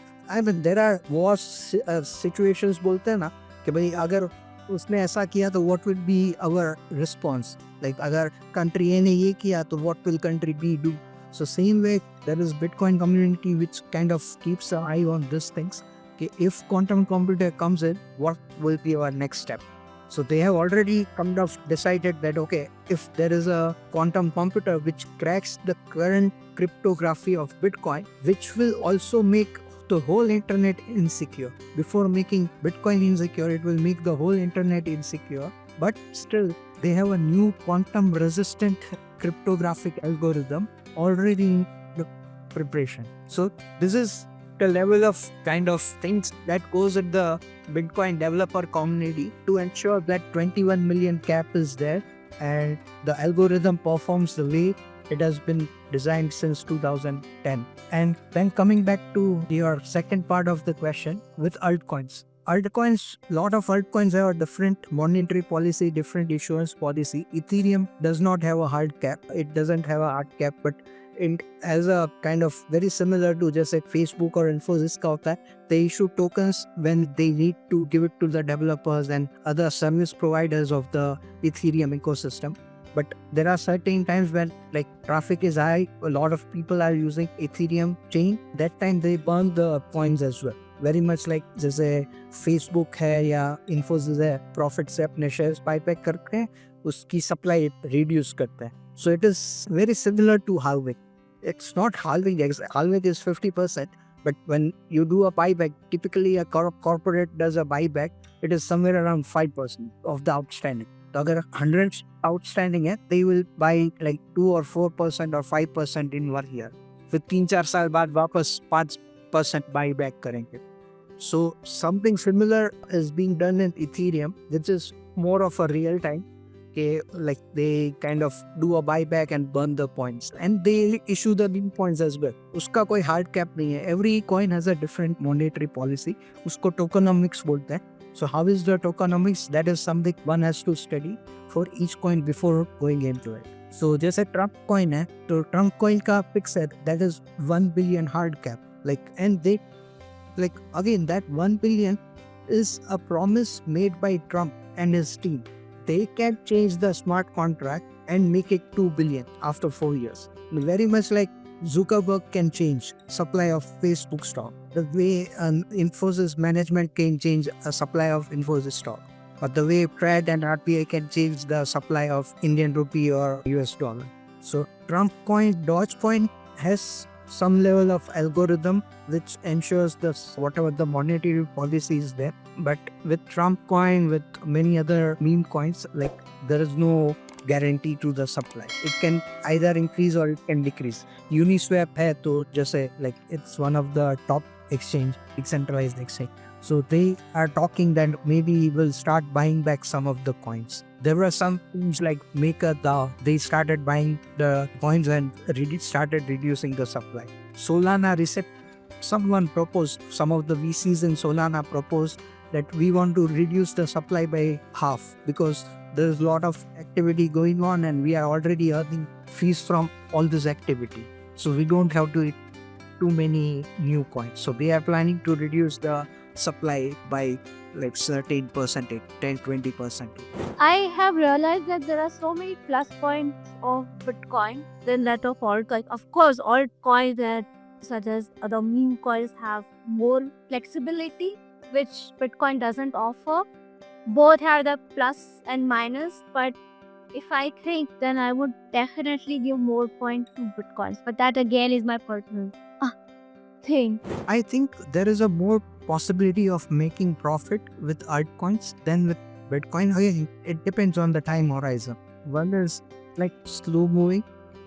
are war situations बोलते हैं ना कि भाई अगर उसने ऐसा किया तो what will be our response? Like अगर country A ने ये किया तो what will country B do? So same way there is Bitcoin community which kind of keeps an eye on these things. Okay, if quantum computer comes in, what will be our next step? So they have already kind of decided that okay, if there is a quantum computer which cracks the current cryptography of Bitcoin, which will also make the whole internet insecure. Before making Bitcoin insecure, it will make the whole internet insecure. But still, they have a new quantum resistant cryptographic algorithm already in the preparation. So this is the level of kind of things that goes at the Bitcoin developer community to ensure that 21 million cap is there and the algorithm performs the way it has been designed since 2010. And then coming back to your second part of the question with altcoins. Lot of altcoins have a different monetary policy, different issuance policy. Ethereum does not have a hard cap. It doesn't have a hard cap, but it has a kind of very similar to just like Facebook or Infosys का होता है. They issue tokens when they need to give it to the developers and other service providers of the Ethereum ecosystem. But there are certain times when like traffic is high, a lot of people are using Ethereum chain. That time they burn the coins as well. Very much like जैसे Facebook है या Infosys है, profit से अपने shares buyback करके उसकी supply reduce करते हैं. So it is very similar to halving. It's not halving, halving is 50%, but when you do a buyback, typically a corporate does a buyback, it is somewhere around 5% of the outstanding. तो अगर 100 outstanding है, they will buy like 2 or 4% or 5% in 1 year. फिर 3-4 साल बाद वापस 5% buyback करेंगे. So something similar is being done in Ethereum, which is more of a real time. Okay, like they kind of do a buyback and burn the points and they issue the new points as well. उसका कोई hard cap नहीं है. Every coin has a different monetary policy. उसको tokenomics बोलते हैं. So how is the tokenomics? That is something one has to study for each coin before going into it. So जैसे Trump coin है, तो Trump coin का fix है, that is 1 billion hard cap. Like and they like again that 1 billion is a promise made by Trump and his team. They can change the smart contract and make it 2 billion after 4 years. Very much like Zuckerberg can change supply of Facebook stock. The way Infosys management can change a supply of Infosys stock. But the way Fed and RBI can change the supply of Indian rupee or US dollar. So Trump coin, Dogecoin has some level of algorithm which ensures this whatever the monetary policy is there. But with Trump coin, with many other meme coins, like there is no guarantee to the supply. It can either increase or it can decrease. Uniswap है तो जैसे like it's one of the top exchange, decentralized exchange. So they are talking that maybe we'll start buying back some of the coins. There were some things like MakerDAO. They started buying the coins and started reducing the supply. Solana Reset, someone proposed, some of the VCs in Solana proposed that we want to reduce the supply by half because there's a lot of activity going on and we are already earning fees from all this activity. So we don't have to too many new coins. So they are planning to reduce the supply by like certain percentage, 10-20%. I have realized that there are so many plus points of Bitcoin than that of altcoins. Of course, altcoins that such as other meme coins have more flexibility, which Bitcoin doesn't offer. Both have the plus and minus, but if I think, then I would definitely give more points to Bitcoins. But that again is my personal thing. I think there is a more possibility of making profit with altcoins than with Bitcoin. Again, it depends on the time horizon. One is like slow moving,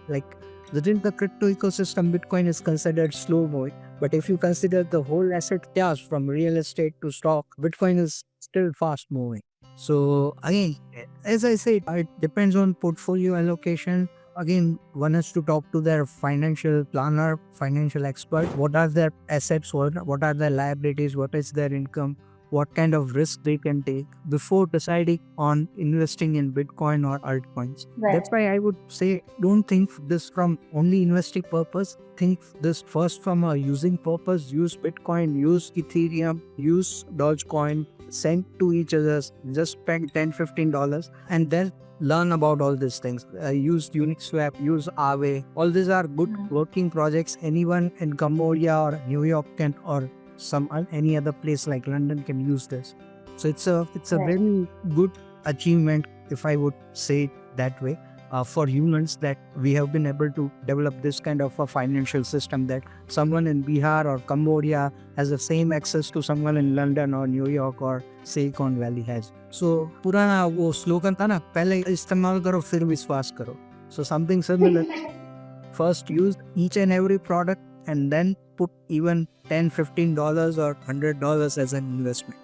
like within the crypto ecosystem, Bitcoin is considered slow moving. But if you consider the whole asset class from real estate to stock, Bitcoin is still fast moving. So again, as I said, it depends on portfolio allocation. Again, one has to talk to their financial planner, financial expert. What are their assets? What are their liabilities? What is their income? What kind of risk they can take before deciding on investing in Bitcoin or altcoins. Right. That's why I would say don't think this from only investing purpose. Think this first from a using purpose. Use Bitcoin, use Ethereum, use Dogecoin, send to each other, just spend $10-15 and then learn about all these things. Use Uniswap, use Aave. All these are good working projects. Anyone in Cambodia or New York can, or any other place like London can use this. So it's a very good achievement, if I would say it that way, for humans, that we have been able to develop this kind of a financial system that someone in Bihar or Cambodia has the same access to someone in London or New York or Silicon Valley has. So पुराना वो slogan था ना, पहले इस्तेमाल करो फिर विश्वास करो. So something similar. First use each and every product and then put even $10-15 or $100 as an investment.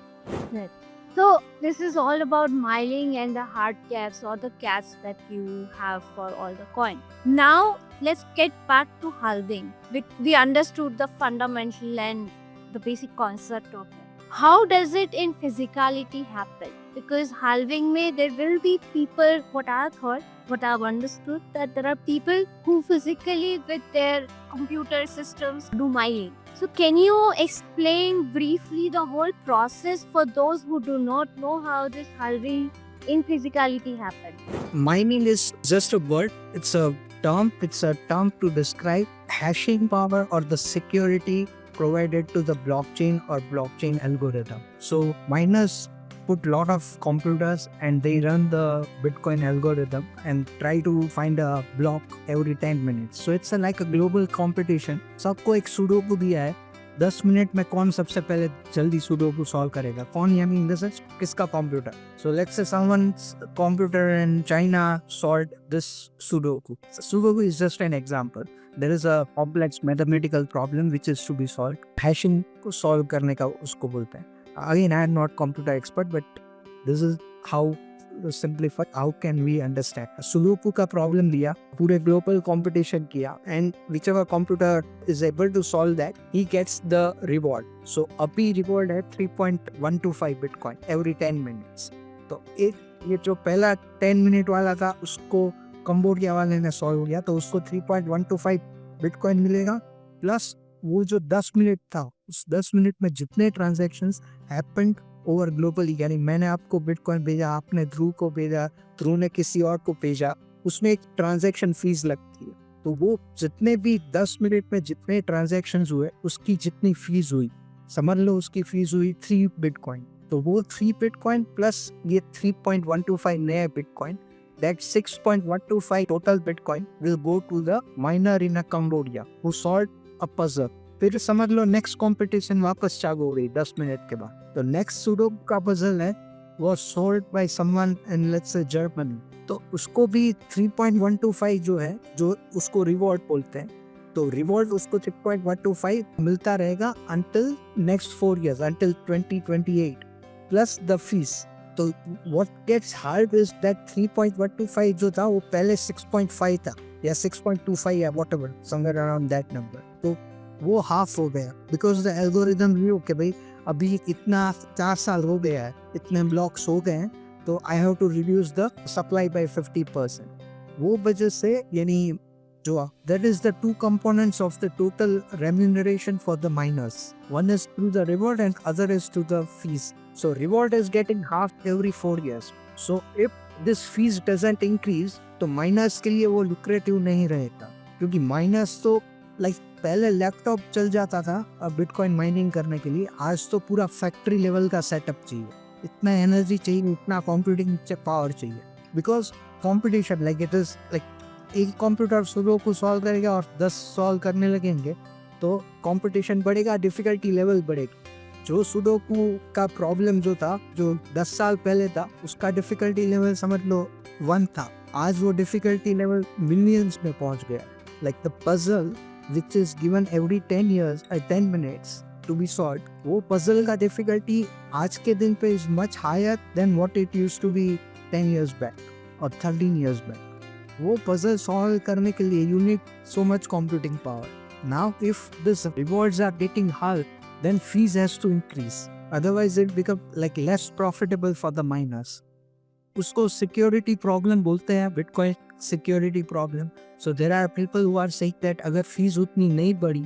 Right. So this is all about mining and the hard caps or the caps that you have for all the coin. Now let's get back to halving. We understood the fundamental and the basic concept of it. How does it in physicality happen? Because halving may there will be people, what I've understood, that there are people who physically with their computer systems do mining. So can you explain briefly the whole process for those who do not know how this halving in physicality happens? Mining is just a word. It's a term. It's a term to describe hashing power or the security provided to the blockchain or blockchain algorithm. So miners put lot of computers and they run the Bitcoin algorithm and try to find a block every 10 minutes. So it's like a global competition. सबको एक sudoku दिया है, 10 minute में कौन सबसे पहले जल्दी sudoku solve करेगा, कौन, यानी इन द सेंस किसका computer. So let's say someone's computer in China solved this Sudoku. Sudoku is just an example. There is a complex mathematical problem which is to be solved. Hashing को solve करने का उसको बोलते हैं. Again, I am not computer expert, but this is how simplified, how can we understand. Sudoku का problem लिया, पूरे global competition किया, and whichever computer is able to solve that, he gets the reward. So अभी reward है 3.125 Bitcoin every 10 minutes. तो ये जो पहला 10 मिनट वाला था उसको कंबोडिया वाले ने सॉल्व किया तो उसको 3.125 बिटकॉइन मिलेगा, प्लस वो जो 10 मिनट था उस 10 मिनट में जितने ट्रांजैक्शंस हैपेंड ओवर ग्लोबली, यानी मैंने आपको बिटकॉइन भेजा, आपने ध्रुव को भेजा, ध्रुव ने किसी और को भेजा, उसमें एक ट्रांजैक्शन फीस लगती है. तो वो जितने भी 10 मिनट में जितने ट्रांजैक्शंस हुए उसकी जितनी फीस हुई, समझ लो उसकी फीस हुई 3 बिटकॉइन. तो वो 3 बिटकॉइन प्लस ये 3.125 नए bitcoin, that 6.125 total Bitcoin will go to the miner in Cambodia who solved a puzzle. फिर समझ लो नेक्स्ट कंपटीशन वापस चालू हो गई 10 मिनट के बाद. तो नेक्स्ट सुडोकू का पजल है was solved by someone in let's say Germany. तो उसको भी 3.125 जो है, जो उसको रिवॉर्ड बोलते हैं, तो रिवॉर्ड उसको 3.125 मिलता रहेगा until next 4 years, until 2028 plus the fees. तो what gets hard is that 3.125 जो था वो पहले 6.5 था या 6.25 या whatever, somewhere around that number. तो वो हाफ हो गया बिकॉज द एल्गोरिदम व्यू कि भाई अभी इतना 4 साल हो गया है, इतने ब्लॉक्स हो गए हैं, तो I have to reduce the supply by 50%. वो वजह से यानी जो that is the two components of the total remuneration for the miners. One is through the reward and other is through the fees. So reward is getting half every 4 years. So if this fees doesn't increase, तो miners के लिए वो lucrative नहीं रहेगा, क्योंकि miners तो like पहले laptop चल जाता था अब बिटकॉइन माइनिंग करने के लिए, आज तो पूरा फैक्ट्री लेवल का सेटअप चाहिए, इतना एनर्जी चाहिए, इतना कंप्यूटिंग पावर चाहिए, because competition like it is like एक कंप्यूटर सुडो को सॉल्व करेगा और 10 सॉल्व करने लगेंगे तो कंपटीशन बढ़ेगा, डिफिकल्टी लेवल बढ़ेगी. जो सुडोकू का प्रॉब्लम जो था, जो 10 साल पहले था, उसका डिफिकल्टी लेवल समझ लो 1 था, आज वो डिफिकल्टी लेवल मिलियंस में पहुंच गया. Like the puzzle which is given every 10 years 10 minutes to be solved, वो पजल का डिफिकल्टी आज के दिन पे is much higher than what it used to be 10 years back or 13 years back. वो पजल सॉल्व करने के लिए you need so much computing power. Now if this rewards are getting high, then fees has to increase, otherwise it become like less profitable for the miners. उसको security problem बोलते हैं, bitcoin security problem. So there are people who are saying that अगर fees उतनी नहीं बढ़ी,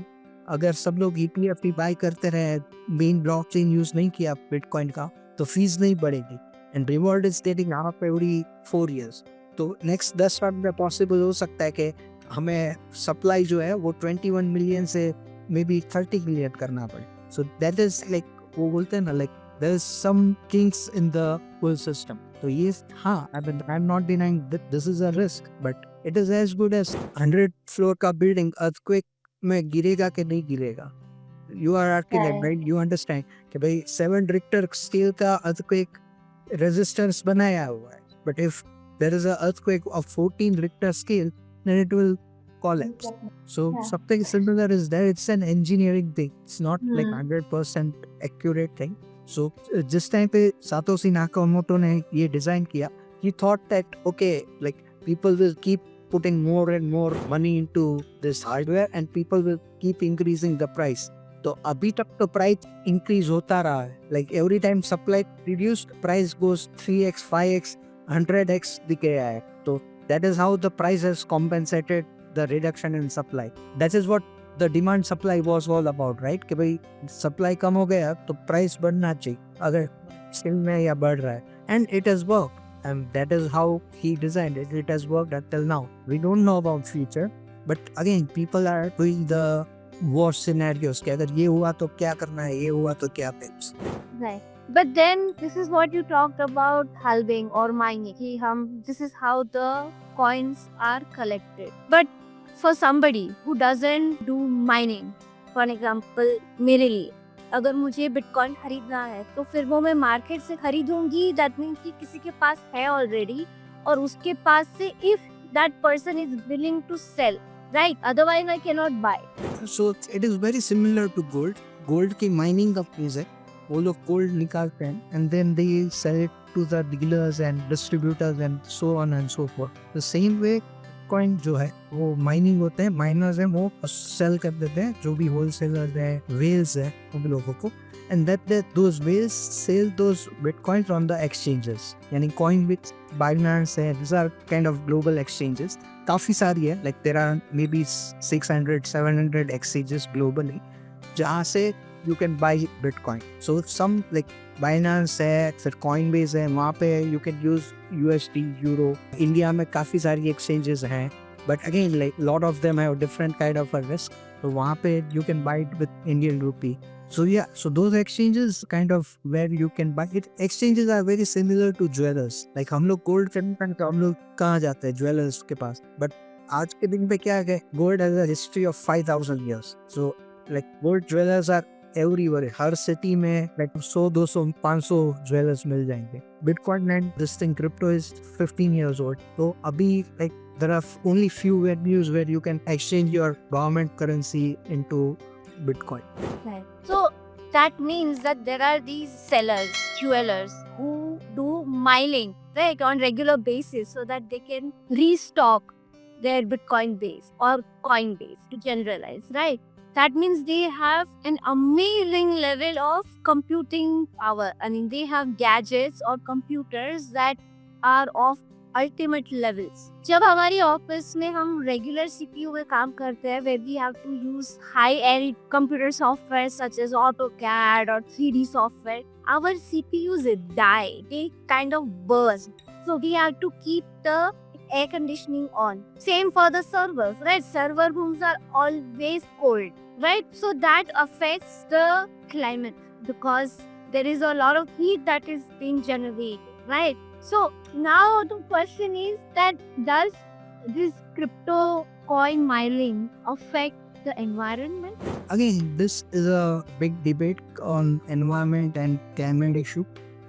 अगर सब लोग ETF बाय करते रहे, मेन ब्लॉकचेन यूज नहीं किया बिटकॉइन का, तो फीस नहीं बढ़ेगी and reward is getting half every 4 years. तो नेक्स्ट 10 साल में पॉसिबल हो सकता है कि हमें सप्लाई जो है वो 21 मिलियन से मे बी 30 मिलियन करना पड़े. सो दैट इज लाइक वो बोलते हैं ना, like there is some kings in the whole system. तो ये हाँ, I am not denying that this is a risk, but it is as good as 100 floor का बिल्डिंग अर्थक्वेक में गिरेगा कि नहीं गिरेगा. You are architect right, you understand कि भाई 7 रिक्टर स्केल का अर्थक्वेक रेजिस्टेंस बनाया हुआ है, but if there is a earthquake of 14 Richter scale then it will collapse. So something similar is there. It's an engineering thing. It's not like 100% accurate thing. So जिस time पे Satoshi Nakamoto ने ये design किया, he thought that okay, like people will keep putting more and more money into this hardware and people will keep increasing the price. तो अभी तक तो price increase होता रहा है. Like every time supply reduced, price goes 3x, 5x, 100x दिख गया है. तो that is how the price has compensated the reduction in supply. That is what the demand supply was all about, right? कि भाई supply कम हो गया तो price बढ़ना चाहिए अगर स्किल में या बढ़ रहा है. And it has worked, and that is how he designed it. It has worked until now. We don't know about future, but again people are doing the worst scenarios कि अगर ये हुआ तो क्या करना है, ये हुआ तो क्या tips. Right. But then this is what you talked about halving or mining. कि हम this is how the coins are collected. But for somebody who doesn't do mining, for example मेरे लिए अगर मुझे बिटकॉइन खरीदना है तो फिर वो मैं मार्केट से खरीदूंगी. दैट मीन्स कि किसी के पास है ऑलरेडी और उसके पास से if that person is willing to sell, right? Otherwise I cannot buy. So it is very similar to gold. Gold की mining companies है, वो लोग गोल्ड निकालते हैं and then they sell it to the dealers and distributors and so on and so forth. The same way coin जो है वो mining होते हैं, माइनर्स हैं, वो सेल कर देते हैं जो भी होलसेलर्स हैं, वेल्स हैं, उन लोगों को, and that those whales sell those bitcoins on the exchanges. यानी coin with Binance है, these are kind of global exchanges. काफ़ी सारी है, like there are maybe 600-700 exchanges globally जहाँ से you can buy Bitcoin. So some like Binance है, फिर Coinbase है, वहाँ पे you can use USD, Euro. India में काफ़ी सारी exchanges हैं, but again like lot of them have different kind of a risk. So वहाँ पे you can buy it with Indian rupee. So yeah, so those exchanges kind of where you can buy it. Exchanges are very similar to jewelers. Like हम लोग gold खरीदते हैं तो हम लोग कहाँ जाते हैं? Jewelers के पास. But आज के दिन पे क्या है? Gold has a history of 5,000 years. So like gold jewelers are everywhere. Her city में like 100, 200, 500 ज्वेलर्स मिल जाएंगे. Bitcoin and this thing crypto is 15 years old. तो अभी like there are only few venues where you can exchange your government currency into Bitcoin. Right. So that means that there are these sellers, jewelers who do mining, right, on regular basis so that they can restock their Bitcoin base or coin base to generalize, right? That means they have an amazing level of computing power. I mean, they have gadgets or computers that are of ultimate levels. जब हमारी office में हम regular CPU में काम करते हैं where we have to use high end computer software such as AutoCAD or 3D software, our CPUs die, they kind of burst, so we have to keep the air conditioning on. Same for the servers, right? Server rooms are always cold, right? So that affects the climate because there is a lot of heat that is being generated, right? So now the question is that does this crypto coin mining affect the environment? Again, this is a big debate on environment and climate issue.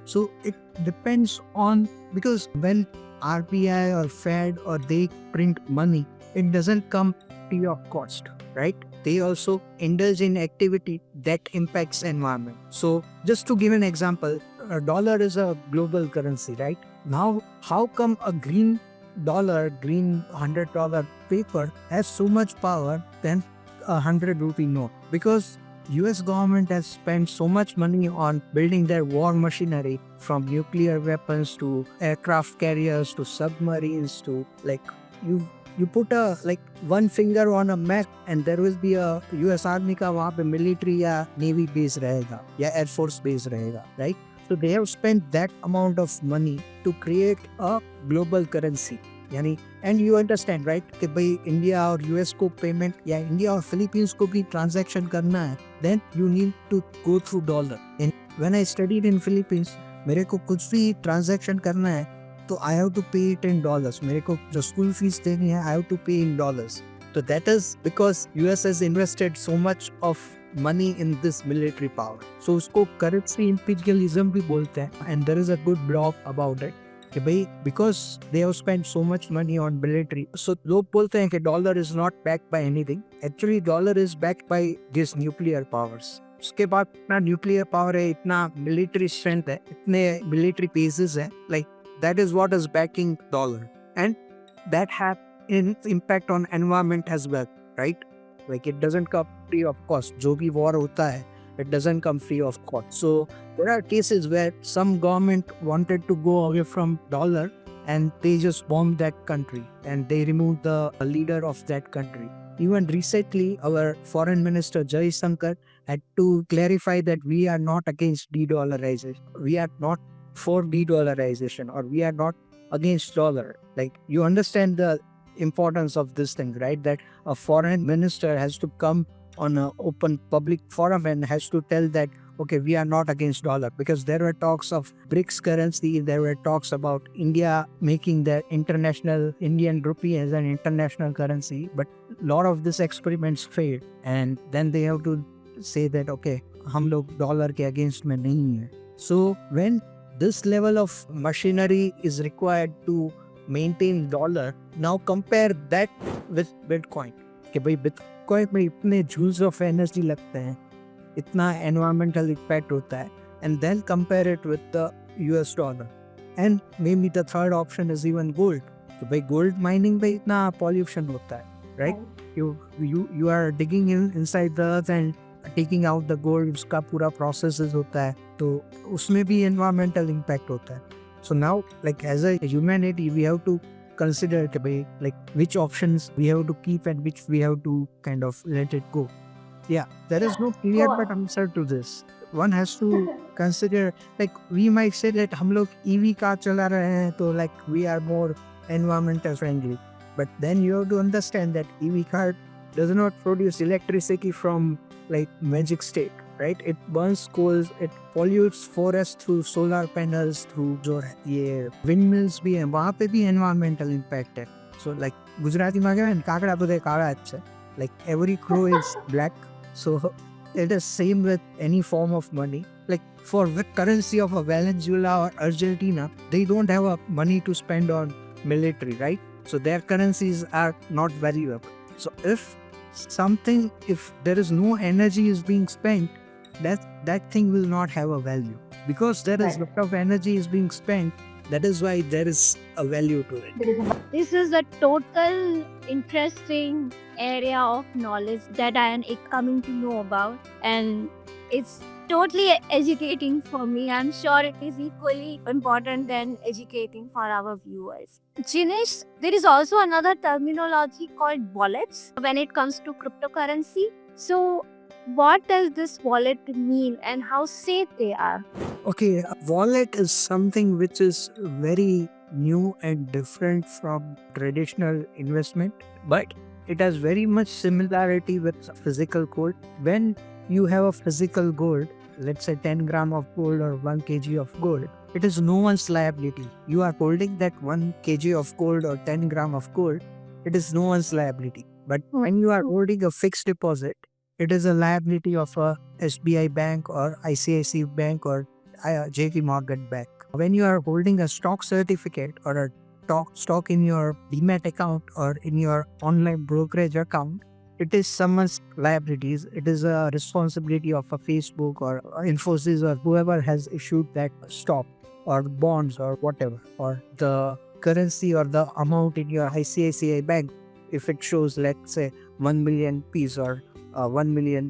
So it depends on, because when RBI or Fed or they print money, it doesn't come free of cost, right? They also indulge in activity that impacts environment. So just to give an example, a dollar is a global currency, right? Now, how come a green dollar, green $100 paper has so much power than a 100 rupee note? Because US government has spent so much money on building their war machinery, from nuclear weapons to aircraft carriers to submarines to like you put a like one finger on a map and there will be a US army का वहाँ पे military या navy base रहेगा या air force base रहेगा, right? So they have spent that amount of money to create a global currency. यानी and you understand, right? कि भाई इंडिया और यूएस को पेमेंट या इंडिया और फिलीपींस को भी ट्रांजैक्शन करना है, then you need to go through dollar. And when I studied in Philippines, मेरे को कुछ भी ट्रांजैक्शन करना है तो I have to pay it in dollars. मेरे को जो स्कूल फीस देनी है I have to pay in dollars. So that is because US has invested so much of money in this military power. So उसको currency imperialism भी बोलते हैं. And there is a good blog about it. कि भाई because they have spent so much money on military. So लोग बोलते हैं कि dollar is not backed by anything. Actually dollar is backed by these nuclear powers. उसके बाद इतना nuclear power है, इतना military strength है, इतने military bases है, like that is what is backing dollar. And that have an impact on environment as well, right? Like it doesn't come free of cost. जो भी war होता है, it doesn't come free of cost. So there are cases where some government wanted to go away from dollar and they just bombed that country and they removed the leader of that country. Even recently, our foreign minister Jai Shankar had to clarify that we are not against de-dollarization. We are not for de-dollarization, or we are not against dollar. Like you understand the importance of this thing, right? That a foreign minister has to come on an open public forum and has to tell that, okay, we are not against dollar, because there were talks of BRICS currency, there were talks about India making their international Indian rupee as an international currency, but a lot of these experiments failed, and then they have to say that, okay, हम लोग dollar के against में नहीं है. So when this level of machinery is required to maintain dollar, now compare that with Bitcoin. कि भाई Bitcoin में इतने joules of energy लगते हैं, इतना environmental impact होता है, and then compare it with the US dollar. And maybe the third option is even gold. कि भाई gold mining में इतना pollution होता है, right? You are digging inside the earth and taking out the gold, उसका पूरा processes होता है, तो उसमें भी environmental impact होता है. So now, like as a humanity, we have to consider कि भाई like which options we have to keep and which we have to kind of let it go. Yeah, there is no clear cut answer to this. One has to consider, like we might say that हम लोग EV car चला रहे हैं तो like we are more environmental friendly, but then you have to understand that EV car does not produce electricity from like magic stick, right? It burns coals, it pollutes forest through solar panels, through जो ये windmills भी हैं, वहाँ पे भी environmental impact है. So like Gujarati में क्या है, काकड़ा तो दे काला अच्छा, like every crow is black. So It is same with any form of money. Like for the currency of a Venezuela or Argentina, they don't have a money to spend on military, right? So their currencies are not valuable. So if there is no energy is being spent, that thing will not have a value, because there is Right. lot of energy is being spent. That is why there is a value to it. There is a This is a total interesting area of knowledge that I am coming to know about, and it's totally educating for me. I'm sure it is equally important than educating for our viewers. Jinesh, there is also another terminology called wallets when it comes to cryptocurrency. So, what does this wallet mean and how safe they are? Okay, a wallet is something which is very new and different from traditional investment, but it has very much similarity with physical gold. When you have a physical gold, let's say 10 gram of gold or 1 kg of gold, it is no one's liability. You are holding that 1 kg of gold or 10 gram of gold, it is no one's liability. But when you are holding a fixed deposit, it is a liability of a SBI bank or ICICI bank or JP Morgan Bank. When you are holding a stock certificate or a stock in your demat account or in your online brokerage account, it is someone's liabilities. It is a responsibility of a Facebook or Infosys or whoever has issued that stock or bonds or whatever, or the currency or the amount in your ICICI bank. If it shows, let's say, 1 million piece or $1 million,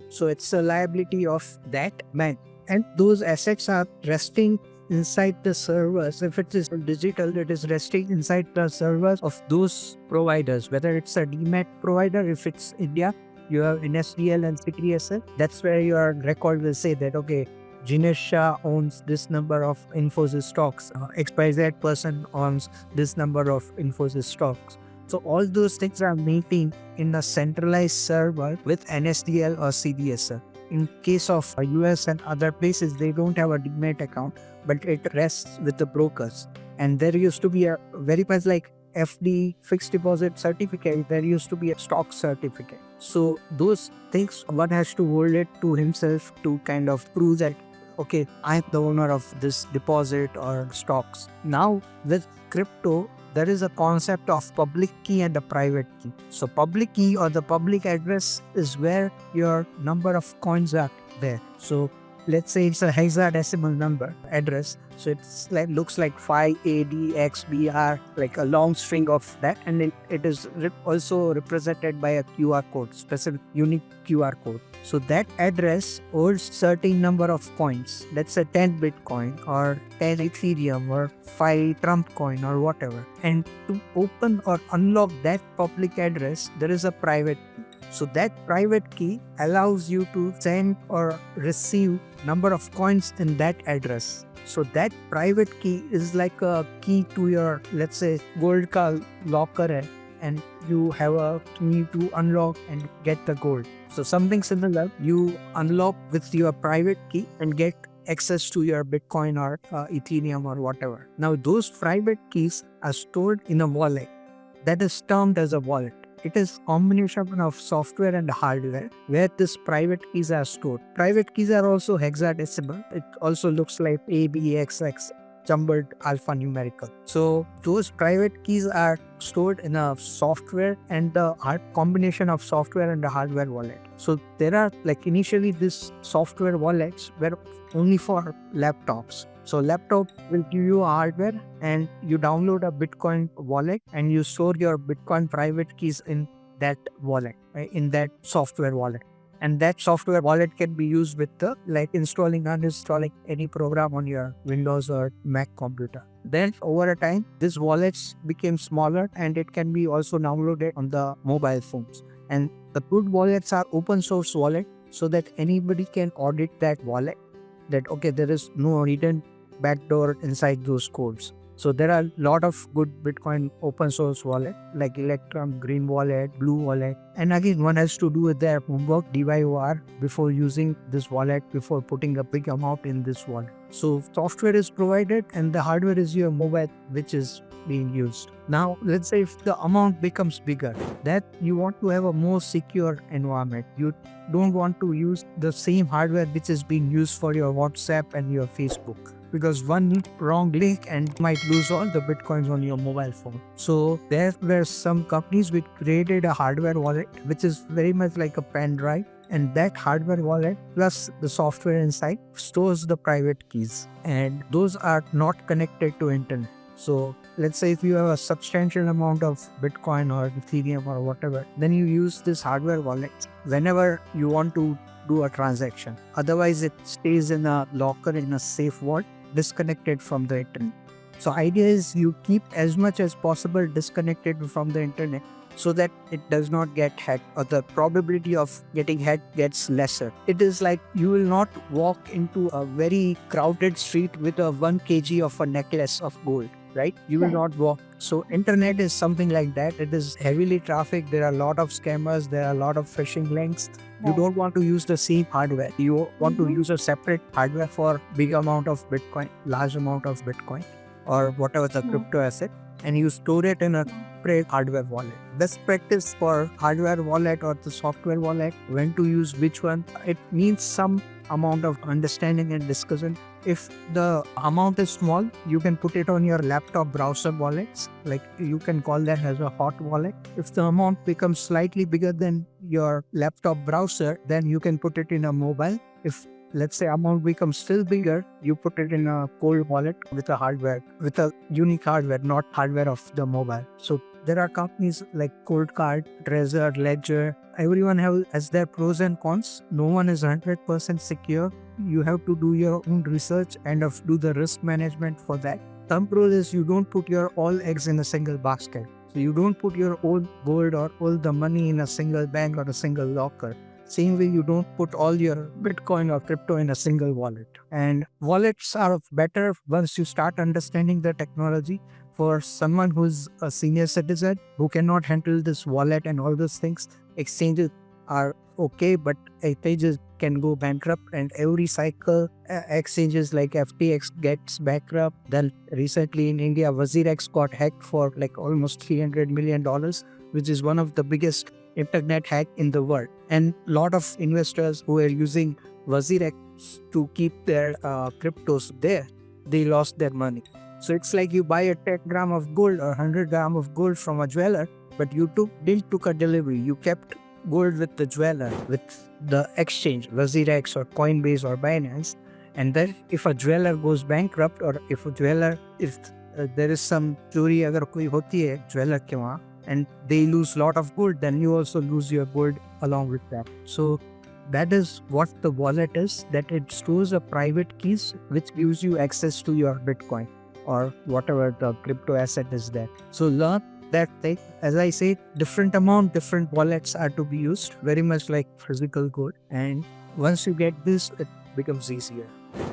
so it's a liability of that bank, and those assets are resting inside the servers. If it is digital, it is resting inside the servers of those providers, whether it's a demat provider. If it's India, you have NSDL and CTSL. That's where your record will say that, okay, Jinesh Shah owns this number of Infosys stocks, XYZ person owns this number of Infosys stocks. So all those things are maintained in a centralized server with NSDL or CDSL. In case of US and other places, they don't have a demat account, but it rests with the brokers. And there used to be a very much like FD, fixed deposit certificate, there used to be a stock certificate. So those things, one has to hold it to himself to kind of prove that, okay, I'm the owner of this deposit or stocks. Now with crypto, there is a concept of public key and a private key. So public key or the public address is where your number of coins are there. So let's say it's a hexadecimal number address. So it's like looks like 5ADXBR, like a long string of that, and it is also represented by a QR code, specific unique QR code. So that address holds certain number of coins. Let's say 10 Bitcoin or 10 Ethereum or 5 Trump coin or whatever. And to open or unlock that public address, there is a private key. So that private key allows you to send or receive number of coins in that address. So that private key is like a key to your, let's say, gold car locker, and you have a key to unlock and get the gold. So something similar, you unlock with your private key and get access to your Bitcoin or Ethereum or whatever. Now those private keys are stored in a wallet that is termed as a wallet. It is combination of software and hardware where these private keys are stored. Private keys are also hexadecimal. It also looks like ABXX, jumbled alphanumerical. So those private keys are stored in a software and the combination of software and the hardware wallet. So there are like initially these software wallets were only for laptops. So laptop will give you hardware and you download a Bitcoin wallet and you store your Bitcoin private keys in that wallet, right? In that software wallet. And that software wallet can be used with the like installing, uninstalling any program on your Windows or Mac computer. Then over a time, these wallets became smaller and it can be also downloaded on the mobile phones. And the good wallets are open source wallet so that anybody can audit that wallet. That okay, there is no hidden backdoor inside those codes. So there are a lot of good Bitcoin open source wallet like Electrum, Green Wallet, Blue Wallet. And again, one has to do with their homework, DYOR, before using this wallet, before putting a big amount in this wallet. So software is provided and the hardware is your mobile, which is being used. Now, let's say if the amount becomes bigger, that you want to have a more secure environment. You don't want to use the same hardware which is being used for your WhatsApp and your Facebook, because one wrong link and you might lose all the bitcoins on your mobile phone. So there were some companies which created a hardware wallet which is very much like a pen drive, and that hardware wallet plus the software inside stores the private keys, and those are not connected to internet. So let's say if you have a substantial amount of Bitcoin or Ethereum or whatever, then you use this hardware wallet whenever you want to do a transaction. Otherwise, it stays in a locker in a safe vault, disconnected from the internet. So idea is you keep as much as possible disconnected from the internet so that it does not get hacked, or the probability of getting hacked gets lesser. It is like you will not walk into a very crowded street with a 1 kg of a necklace of gold, right? You will Right. not walk. So internet is something like that. It is heavily trafficked. There are a lot of scammers. There are a lot of phishing links. You Right. don't want to use the same hardware. You want to Mhm. use a separate hardware for big amount of Bitcoin, large amount of Bitcoin, or whatever the Hmm. crypto asset, and you store it in a separate hardware wallet. Best practice for hardware wallet or the software wallet, when to use which one, it needs some amount of understanding and discussion. If the amount is small, you can put it on your laptop browser wallets, like you can call that as a hot wallet. If the amount becomes slightly bigger than your laptop browser, then you can put it in a mobile. If let's say amount becomes still bigger, you put it in a cold wallet with a hardware, with a unique hardware, not hardware of the mobile. So there are companies like Cold Card, Trezor, Ledger. Everyone has their pros and cons. No one is 100% secure. You have to do your own research and do the risk management for that. Thumb rule is you don't put your all eggs in a single basket. So you don't put your own gold or all the money in a single bank or a single locker. Same way, you don't put all your Bitcoin or crypto in a single wallet. And wallets are better once you start understanding the technology. For someone who's a senior citizen who cannot handle this wallet and all those things, exchanges are okay, but exchanges can go bankrupt, and every cycle exchanges like FTX gets bankrupt. Then recently in India, WazirX got hacked for like almost $300 million, which is one of the biggest internet hack in the world. And a lot of investors who were using WazirX to keep their cryptos there, they lost their money. So it's like you buy a 10 gram of gold or 100 gram of gold from a jeweler, but you didn't took a delivery. You kept gold with the jeweler, with the exchange, WazirX or Coinbase or Binance. And then if a jeweler goes bankrupt, or if there is some चोरी अगर कोई होती है jeweler के वहाँ, and they lose lot of gold, then you also lose your gold along with that. So that is what the wallet is, that it stores a private keys which gives you access to your Bitcoin or whatever the crypto asset is there. So learn that thing. As I say, different amount, different wallets are to be used, very much like physical gold. And once you get this, it becomes easier.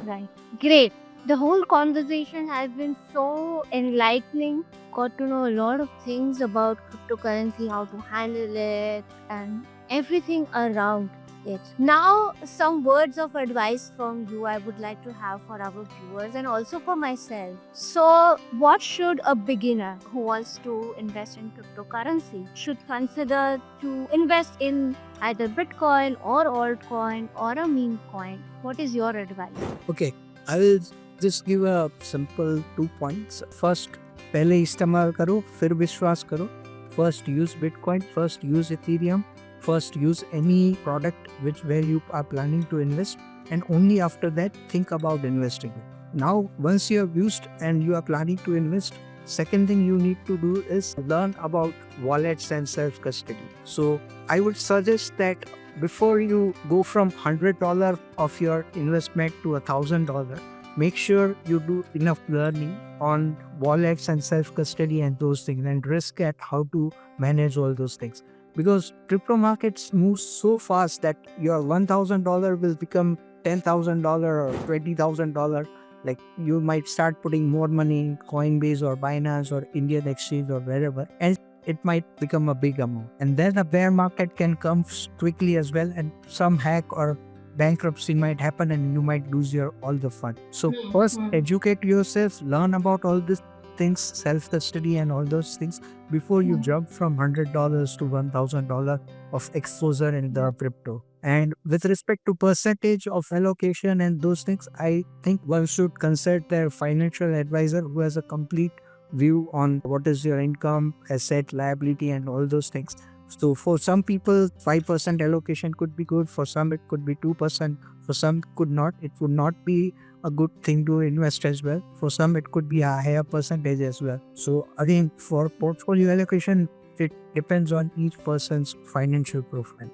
Right. Great. The whole conversation has been so enlightening. Got to know a lot of things about cryptocurrency, how to handle it, and everything around it. Now, some words of advice from you I would like to have for our viewers and also for myself. So, what should a beginner who wants to invest in cryptocurrency should consider to invest in either Bitcoin or altcoin or a meme coin? What is your advice? Okay, I will just give a simple 2 points. First, पहले इस्तेमाल करो, फिर विश्वास करो. First, use Bitcoin. First, use Ethereum. First, use any product where you are planning to invest, and only after that think about investing. Now, once you have used and you are planning to invest, second thing you need to do is learn about wallets and self-custody. So I would suggest that before you go from $100 of your investment to $1,000, make sure you do enough learning on wallets and self-custody and those things, and risk at how to manage all those things. Because crypto markets move so fast that your $1,000 will become $10,000 or $20,000. Like you might start putting more money in Coinbase or Binance or Indian exchange or wherever, and it might become a big amount. And then a bear market can come quickly as well, and some hack or bankruptcy might happen and you might lose all the fund. So first educate yourself, learn about all this, things, self-custody and all those things before you jump from $100 to $1,000 of exposure in the crypto. And with respect to percentage of allocation and those things, I think one should consult their financial advisor who has a complete view on what is your income, asset, liability, and all those things. So for some people, 5% allocation could be good. For some, it could be 2%. For some, could not. It would not be a good thing to invest as well. For some, it could be a higher percentage as well. So again, for portfolio allocation, it depends on each person's financial profile.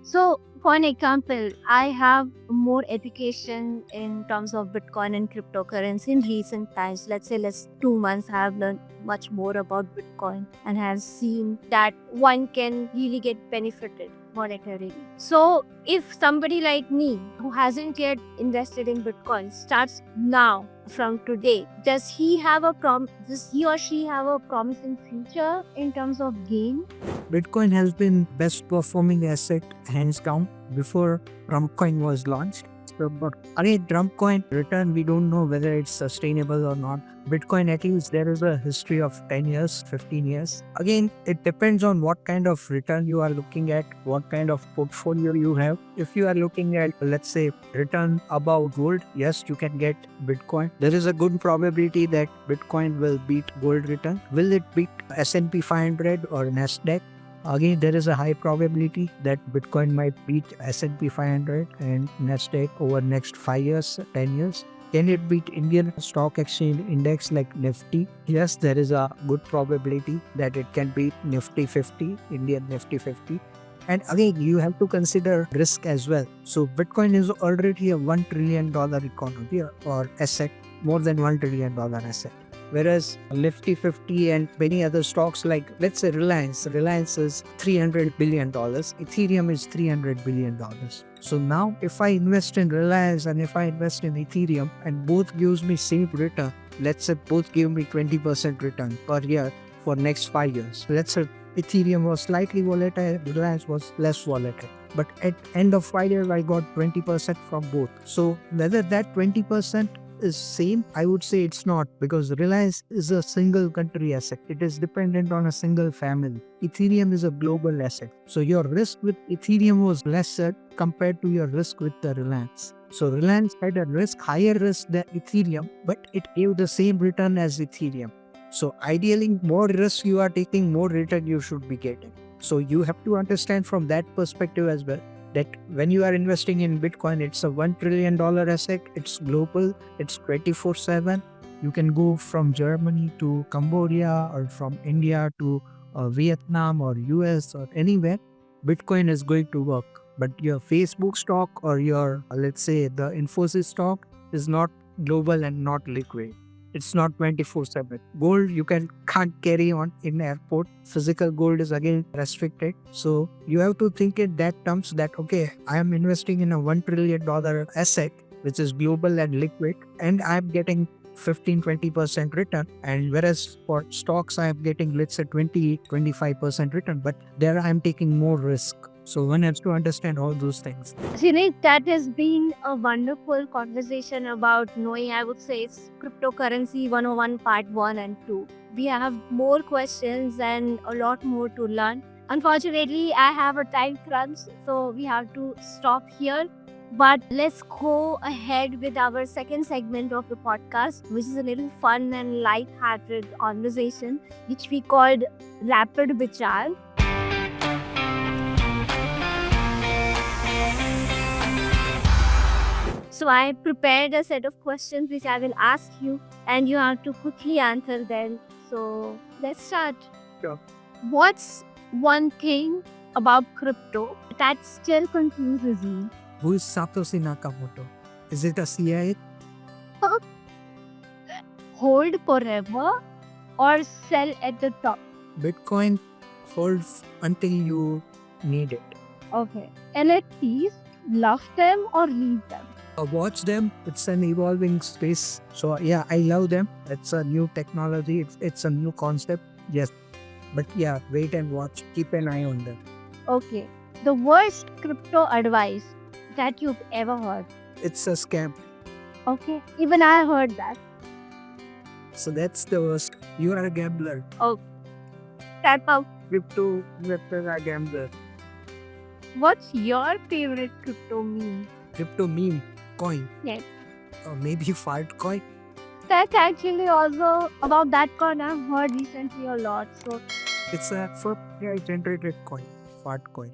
So, for an example, I have more education in terms of Bitcoin and cryptocurrency in recent times. Let's say, 2 months, I have learned much more about Bitcoin and have seen that one can really get benefited monetarily. So, if somebody like me who hasn't yet invested in Bitcoin starts now from today, does he or she have a promising future in terms of gain? Bitcoin has been best performing asset hands down before Trumpcoin was launched. So, but again, Trumpcoin return, we don't know whether it's sustainable or not. Bitcoin, at least there is a history of 10 years, 15 years. Again, it depends on what kind of return you are looking at, what kind of portfolio you have. If you are looking at, let's say, return above gold, yes, you can get Bitcoin. There is a good probability that Bitcoin will beat gold return. Will it beat S&P 500 or Nasdaq? Again, there is a high probability that Bitcoin might beat S&P 500 and Nasdaq over next 5 years, 10 years. Can it beat Indian stock exchange index like Nifty? Yes, there is a good probability that it can beat Nifty 50, Indian Nifty 50. And again, you have to consider risk as well. So Bitcoin is already a $1 trillion economy or asset, more than $1 trillion asset. Whereas Nifty 50 and many other stocks like, let's say, Reliance is $300 billion. Ethereum is $300 billion. So now if I invest in Reliance and if I invest in Ethereum and both gives me same return, let's say both give me 20% return per year for next 5 years. Let's say Ethereum was slightly volatile, Reliance was less volatile. But at end of 5 years, I got 20% from both. So whether that 20% is same, I would say it's not, because Reliance is a single country asset. It is dependent on a single family. Ethereum is a global asset. So your risk with Ethereum was lesser compared to your risk with the Reliance. So Reliance had a higher risk than Ethereum, but it gave the same return as Ethereum. So ideally, more risk you are taking, more return you should be getting. So you have to understand from that perspective as well, that when you are investing in Bitcoin, it's a $1 trillion asset, it's global, it's 24/7. You can go from Germany to Cambodia or from India to Vietnam or US or anywhere. Bitcoin is going to work. But your Facebook stock or your, let's say, the Infosys stock is not global and not liquid. It's not 24/7. Gold you can't carry on in airport. Physical gold is again restricted. So you have to think in that terms that, okay, I am investing in a $1 trillion asset, which is global and liquid, and I'm getting 15-20% return. And whereas for stocks, I am getting, let's say, 20-25% return, but there I'm taking more risk. So one has to understand all those things. Sinead, that has been a wonderful conversation about knowing, I would say, it's cryptocurrency 101 part 1 and 2. We have more questions and a lot more to learn. Unfortunately, I have a time crunch, so we have to stop here. But let's go ahead with our second segment of the podcast, which is a little fun and light-hearted conversation, which we called Rapid Vichar. So I prepared a set of questions which I will ask you, and you have to quickly answer them. So let's start. Sure. What's one thing about crypto that still confuses you? Who is Satoshi Nakamoto? Is it a CIA? Hold forever or sell at the top? Bitcoin holds until you need it. Okay. NFTs, love them or leave them? Watch them. It's an evolving space. So yeah, I love them. It's a new technology. It's a new concept. Yes. But yeah, wait and watch. Keep an eye on them. Okay. The worst crypto advice that you've ever heard? It's a scam. Okay. Even I heard that. So that's the worst. You are a gambler. Type out. Crypto investors are gambler. What's your favorite crypto meme? Crypto meme coin. Yes. Or maybe fart coin. That's actually also about that coin I've heard recently a lot. So It's a for AI generated coin. Fart coin.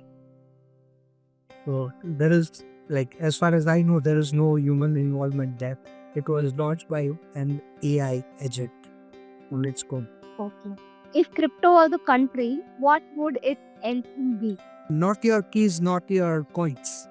So there is, like, as far as I know, there is no human involvement there. It was launched by an AI agent on its own. okay. If crypto was a country, what would its anthem be? Not your keys, not your coins.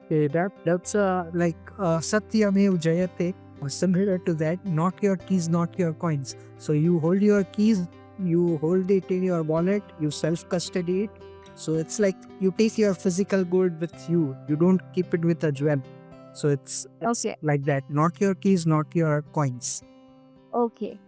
Okay, that's like Satyamev Jayate, or similar to that. Not your keys, not your coins. So you hold your keys, you hold it in your wallet, you self custody it. So it's like you take your physical good with you. You don't keep it with a gem. So it's Okay. like that. Not your keys, not your coins. Okay.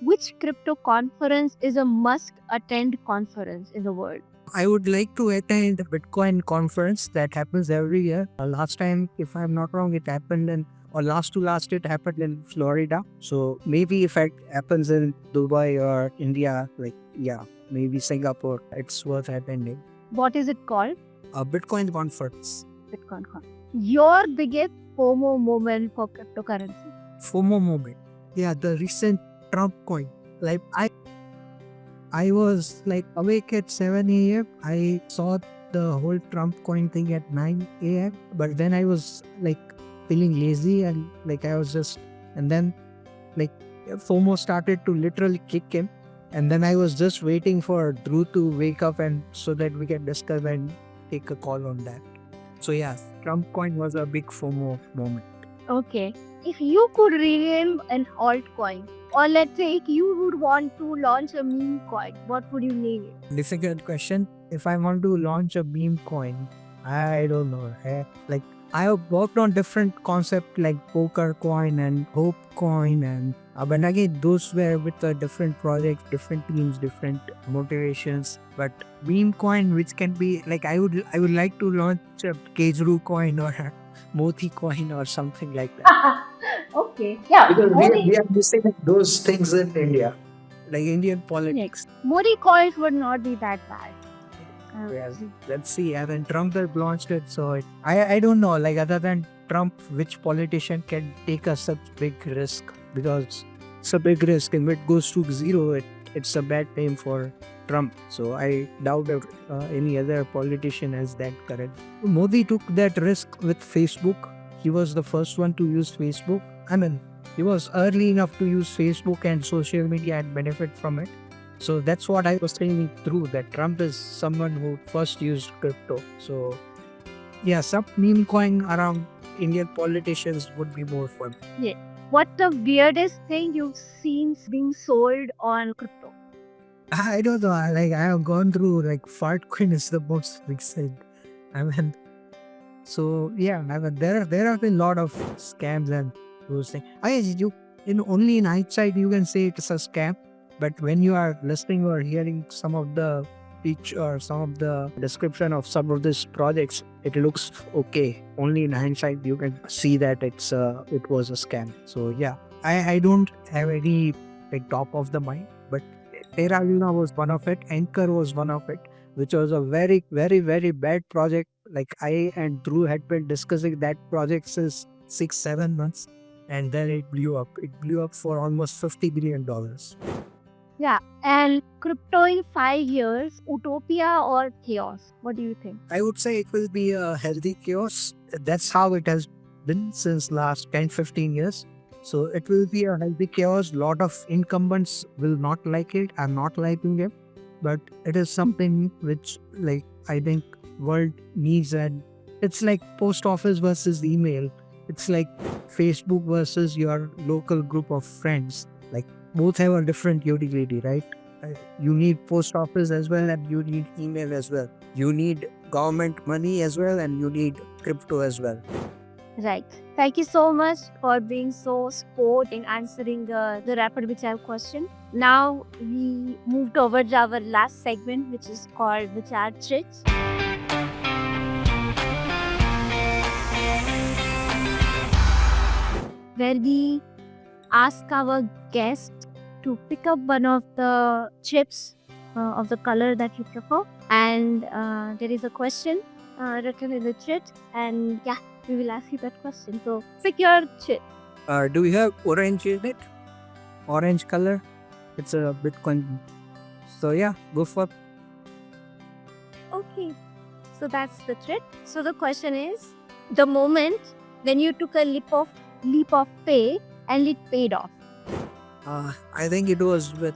Which crypto conference is a must attend conference in the world? I would like to attend the Bitcoin conference that happens every year. Last time, if I'm not wrong, it happened in, or last to last, it happened in Florida. So maybe if it happens in Dubai or India, like, yeah, maybe Singapore, it's worth attending. What is it called? A Bitcoin conference. Bitcoin conference. Your biggest FOMO moment for cryptocurrency? FOMO moment. Yeah, the recent Trump coin. Like, I was like awake at 7 a.m. I saw the whole Trump coin thing at 9 a.m. But then I was like feeling lazy and like I was just, and then like FOMO started to literally kick in. And then I was just waiting for Drew to wake up and so that we can discuss and take a call on that. So yeah, Trump coin was a big FOMO moment. Okay. If you could rename an altcoin, or let's say if you would want to launch a meme coin, what would you name it? Difficult question. If I want to launch a meme coin, I don't know. Like I have worked on different concepts like poker coin and hope coin, and but again those were with a different projects, different teams, different motivations. But meme coin, which can be like I would like to launch a Kejru coin or a Moti coin or something like that. Okay. Yeah. Because Modi- we are missing those things in India, like Indian politics. Modi coins would not be that bad. Yes. Let's see. And then Trump had launched it, so I don't know. Like other than Trump, which politician can take a such big risk? Because it's a big risk. If it goes to zero, it's a bad name for Trump. So I doubt if any other politician has that courage. Modi took that risk with Facebook. He was the first one to use Facebook. I mean, he was early enough to use Facebook and social media and benefit from it. So that's what I was saying through, that Trump is someone who first used crypto. So yeah, some meme coin around Indian politicians would be more fun. What's the weirdest thing you've seen being sold on crypto? I don't know. Like I have gone through like fart coin is the most recent. I mean, so yeah. I mean, there have been a lot of scams and those things. I guess only in hindsight you can say it's a scam. But when you are listening or hearing some of the pitch or some of the description of some of these projects, it looks okay. Only in hindsight you can see that it was a scam. So yeah, I don't have any like top of the mind, but Terra Luna was one of it. Anchor was one of it, which was a very, very, very bad project. Like I and Drew had been discussing that project since 6-7 months, and then it blew up. It blew up for almost $50 billion. Yeah. And crypto in 5 years, utopia or chaos? What do you think? I would say it will be a healthy chaos. That's how it has been since last 10-15 years. So it will be a healthy chaos. Lot of incumbents will not like it. I'm not liking it. But it is something which like I think world needs, and it's like post office versus email. It's like Facebook versus your local group of friends. Like both have a different utility, right? You need post office as well, and you need email as well. You need government money as well, and you need crypto as well. Right. Thank you so much for being so sport in answering the rapid Vichar question. Now we move towards our last segment, which is called Vichar Tricks. Where we ask our guest to pick up one of the chips of the color that you prefer. And there is a question written in the chit. And yeah, we will ask you that question. So pick your chit. Do we have orange in it? Orange color. It's a Bitcoin. So yeah, go for. Okay. So that's the trick. So the question is the moment when you took a leap of faith and it paid off. I think it was with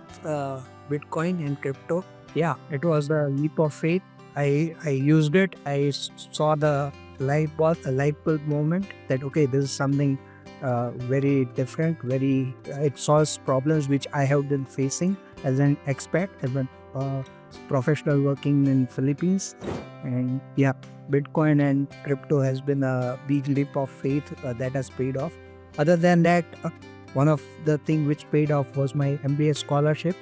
Bitcoin and crypto. Yeah, it was the leap of faith. I used it. I saw the light bulb moment that okay, this is something very different. It solves problems which I have been facing as an expat, as a professional working in Philippines. And yeah, Bitcoin and crypto has been a big leap of faith that has paid off. Other than that, one of the thing which paid off was my MBA scholarship.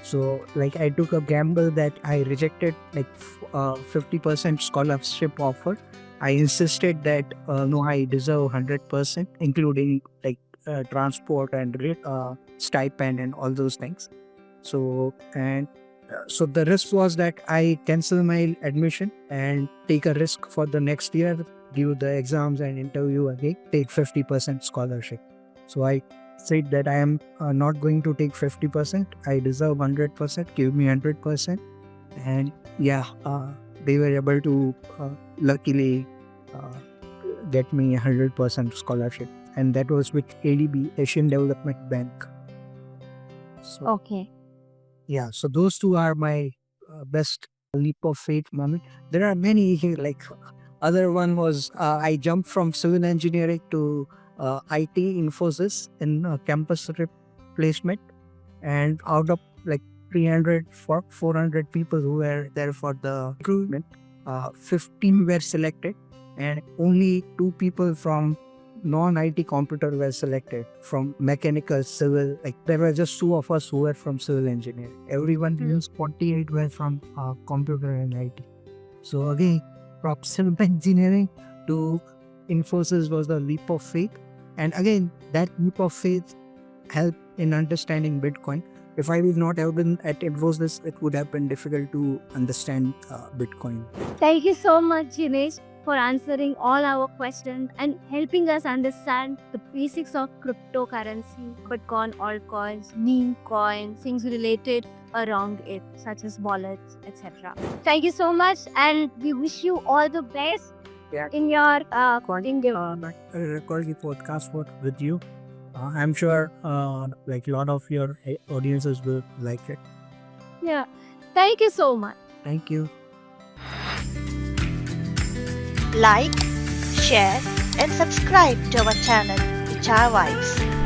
So like I took a gamble that I rejected like 50% scholarship offer. I insisted that no, I deserve 100%, including like transport and stipend and all those things. So so the risk was that I cancel my admission and take a risk for the next year, give the exams and interview again, take 50% scholarship. So I said that I am not going to take 50%. I deserve 100%. Give me 100%. And yeah, they were able to luckily get me 100% scholarship. And that was with ADB, Asian Development Bank. So Okay. yeah, so those two are my best leap of faith moment. There are many like other one was I jumped from civil engineering to IT Infosys in campus replacement, and out of like 400 people who were there for the recruitment, 15 were selected, and only 2 people from non-IT computer were selected from mechanical, civil. Like there were just 2 of us who were from civil engineering. Everyone else, 48 were from computer and IT. So again, from civil engineering to Infosys was the leap of faith. And again, that leap of faith helped in understanding Bitcoin. If I would not have been at Infosys, it would have been difficult to understand Bitcoin. Thank you so much, Jinesh, for answering all our questions and helping us understand the basics of cryptocurrency, Bitcoin, altcoins, meme coins, things related around it, such as wallets, etc. Thank you so much, and we wish you all the best in your Record the podcast with you. I'm sure like a lot of your audiences will like it. Yeah. Thank you so much. Thank you. Like, share, and subscribe to our channel, HR Vibes.